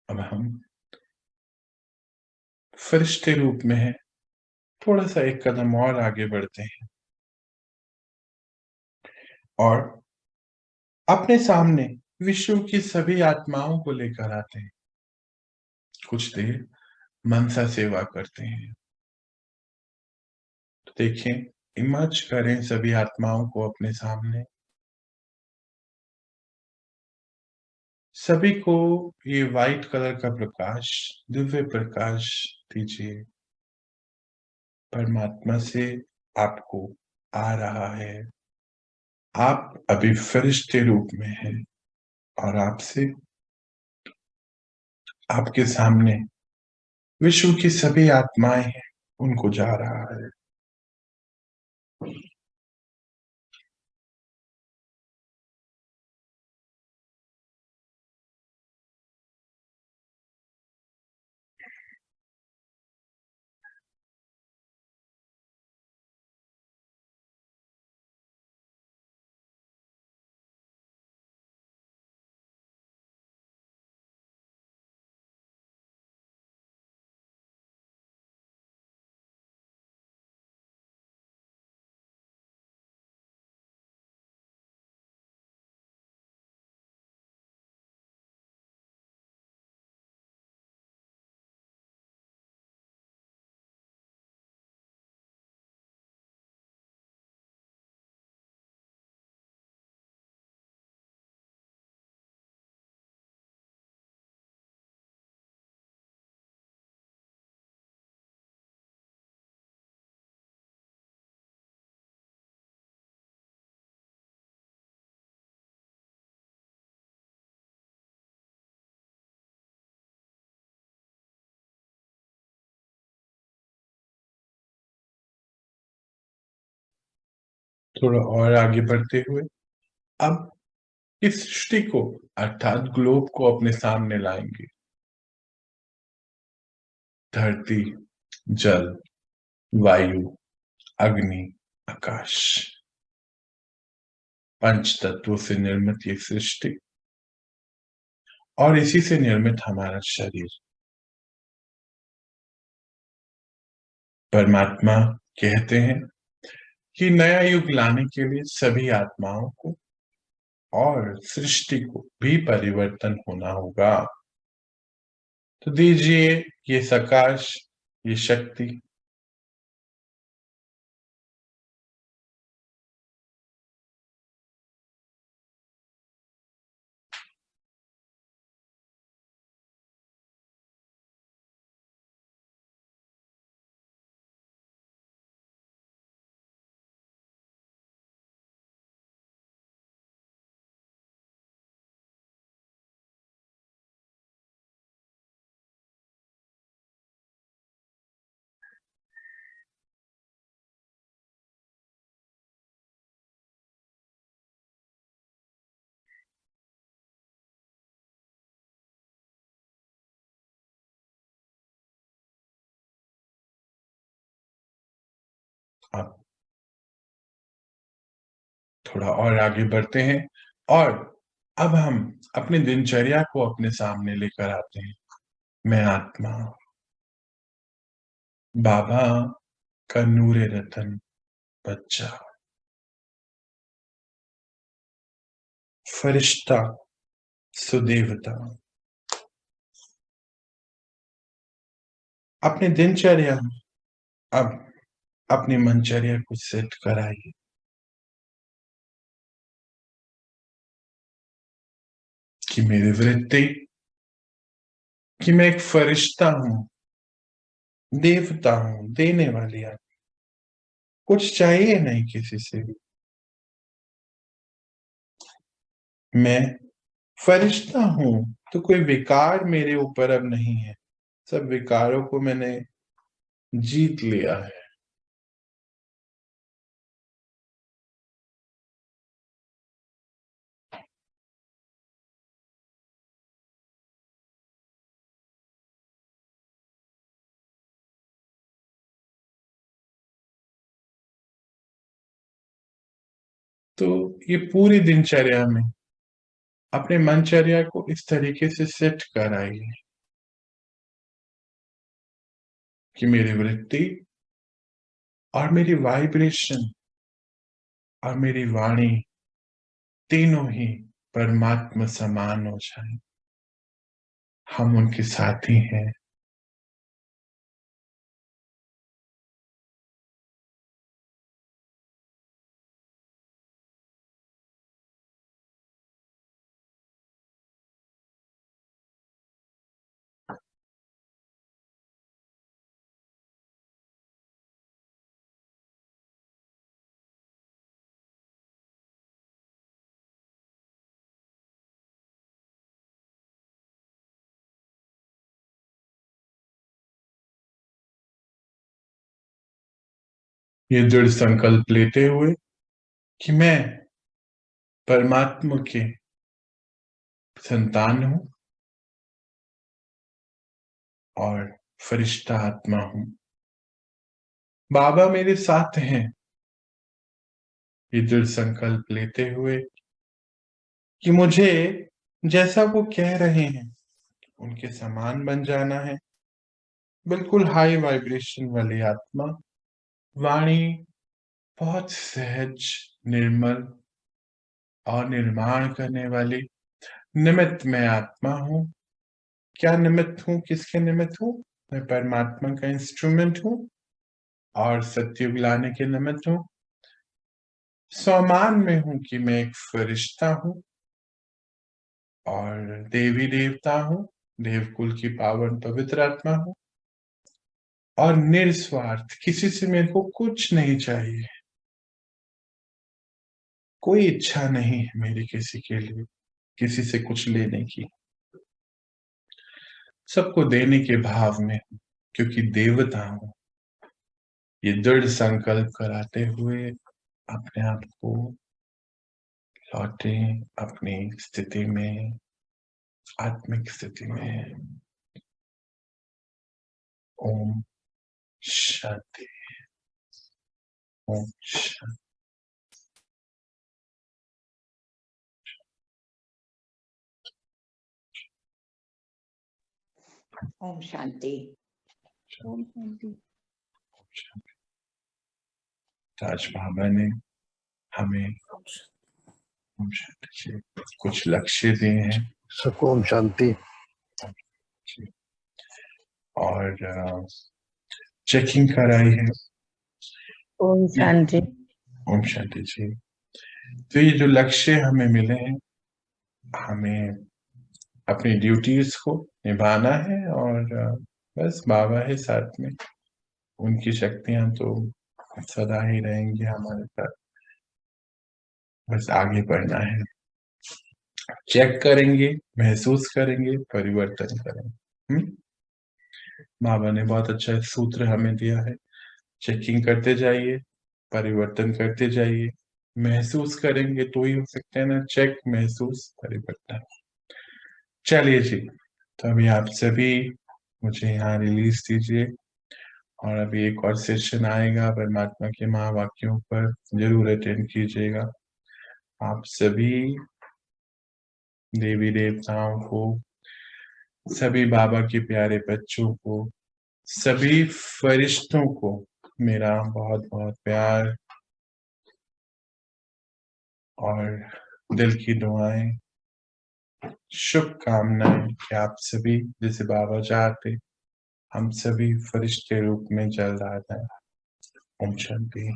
अब हम फरिश्ते रूप में हैं, थोड़ा सा एक कदम और आगे बढ़ते हैं और अपने सामने विश्व की सभी आत्माओं को लेकर आते हैं। कुछ देर मनसा सेवा करते हैं। तो देखें, इमर्ज करें सभी आत्माओं को अपने सामने। सभी को ये व्हाइट कलर का प्रकाश, दिव्य प्रकाश दीजिए। परमात्मा से आपको आ रहा है। आप अभी फरिश्ते रूप में हैं और आपसे, आपके सामने विश्व की सभी आत्माएं हैं, उनको जा रहा है। थोड़ा और आगे बढ़ते हुए अब इस सृष्टि को अर्थात ग्लोब को अपने सामने लाएंगे। धरती, जल, वायु, अग्नि, आकाश, पंच तत्वों से निर्मित ये सृष्टि और इसी से निर्मित हमारा शरीर। परमात्मा कहते हैं कि नया युग लाने के लिए सभी आत्माओं को और सृष्टि को भी परिवर्तन होना होगा। तो दीजिए ये सकाश, ये शक्ति। अब थोड़ा और आगे बढ़ते हैं और अब हम अपनी दिनचर्या को अपने सामने लेकर आते हैं। मैं आत्मा, बाबा का नूरे रतन बच्चा, फरिश्ता, सुदेवता। अपनी दिनचर्या में अब अपनी मनचर्या को सेट कराइए कि मेरी वृत्ति, कि मैं एक फरिश्ता हूं, देवता हूं, देने वाली आत्मा। कुछ चाहिए नहीं किसी से भी। मैं फरिश्ता हूं तो कोई विकार मेरे ऊपर अब नहीं है। सब विकारों को मैंने जीत लिया है। तो ये पूरी दिनचर्या में अपने मनचर्या को इस तरीके से सेट कराइए कि मेरी वृत्ति और मेरी वाइब्रेशन और मेरी वाणी तीनों ही परमात्मा समान हो जाए। हम उनके साथी हैं। ये दृढ़ संकल्प लेते हुए कि मैं परमात्मा के संतान हूं और फरिश्ता आत्मा हूं। बाबा मेरे साथ हैं। ये दृढ़ संकल्प लेते हुए कि मुझे जैसा वो कह रहे हैं उनके समान बन जाना है। बिल्कुल हाई वाइब्रेशन वाली आत्मा, वाणी बहुत सहज, निर्मल और निर्माण करने वाली। निमित्त मैं आत्मा हूं। क्या निमित्त हूं? किसके निमित्त हूं? मैं परमात्मा का इंस्ट्रूमेंट हूं और सत्युग लाने के निमित्त हूं। स्वमान में हूं कि मैं एक फरिश्ता हूं और देवी देवता हूं, देवकुल की पावन पवित्र आत्मा हूं और निस्वार्थ, किसी से मेरे को कुछ नहीं चाहिए। कोई इच्छा नहीं है मेरी किसी के लिए, किसी से कुछ लेने की। सबको देने के भाव में हूं क्योंकि देवता हूं। ये दृढ़ संकल्प कराते हुए अपने आप को लौटें अपनी स्थिति में, आत्मिक स्थिति में। ओम शांति। ओम शांति। ओम शांति। ओम शांति। आज बाबा ने हमें ओम शांति जी कुछ लक्ष्य दिए हैं सबको ओम शांति। और चेकिंग कराई है। ओम शांति। ओम शांति जी। तो ये जो लक्ष्य हमें मिले हैं, हमें अपनी ड्यूटीज को निभाना है और बस बाबा है साथ में, उनकी शक्तियां तो सदा ही रहेंगी हमारे साथ, बस आगे बढ़ना है। चेक करेंगे, महसूस करेंगे, परिवर्तन करेंगे। बाबा ने बहुत अच्छा सूत्र हमें दिया है, चेकिंग करते जाइए, परिवर्तन करते जाइए, महसूस करेंगे तो ही हो सकता है ना, चेक महसूस परिवर्तन। चलिए जी, तो अभी आप सभी मुझे यहाँ रिलीज दीजिए और अभी एक और सेशन आएगा परमात्मा के महावाक्यों पर, जरूर अटेंड कीजिएगा। आप सभी देवी देवताओं को, सभी बाबा के प्यारे बच्चों को, सभी फरिश्तों को मेरा बहुत बहुत प्यार और दिल की दुआएं, शुभकामनाएं कि आप सभी जैसे बाबा चाहते हम सभी फरिश्ते रूप में जल्द आ जाए। ओम शांति।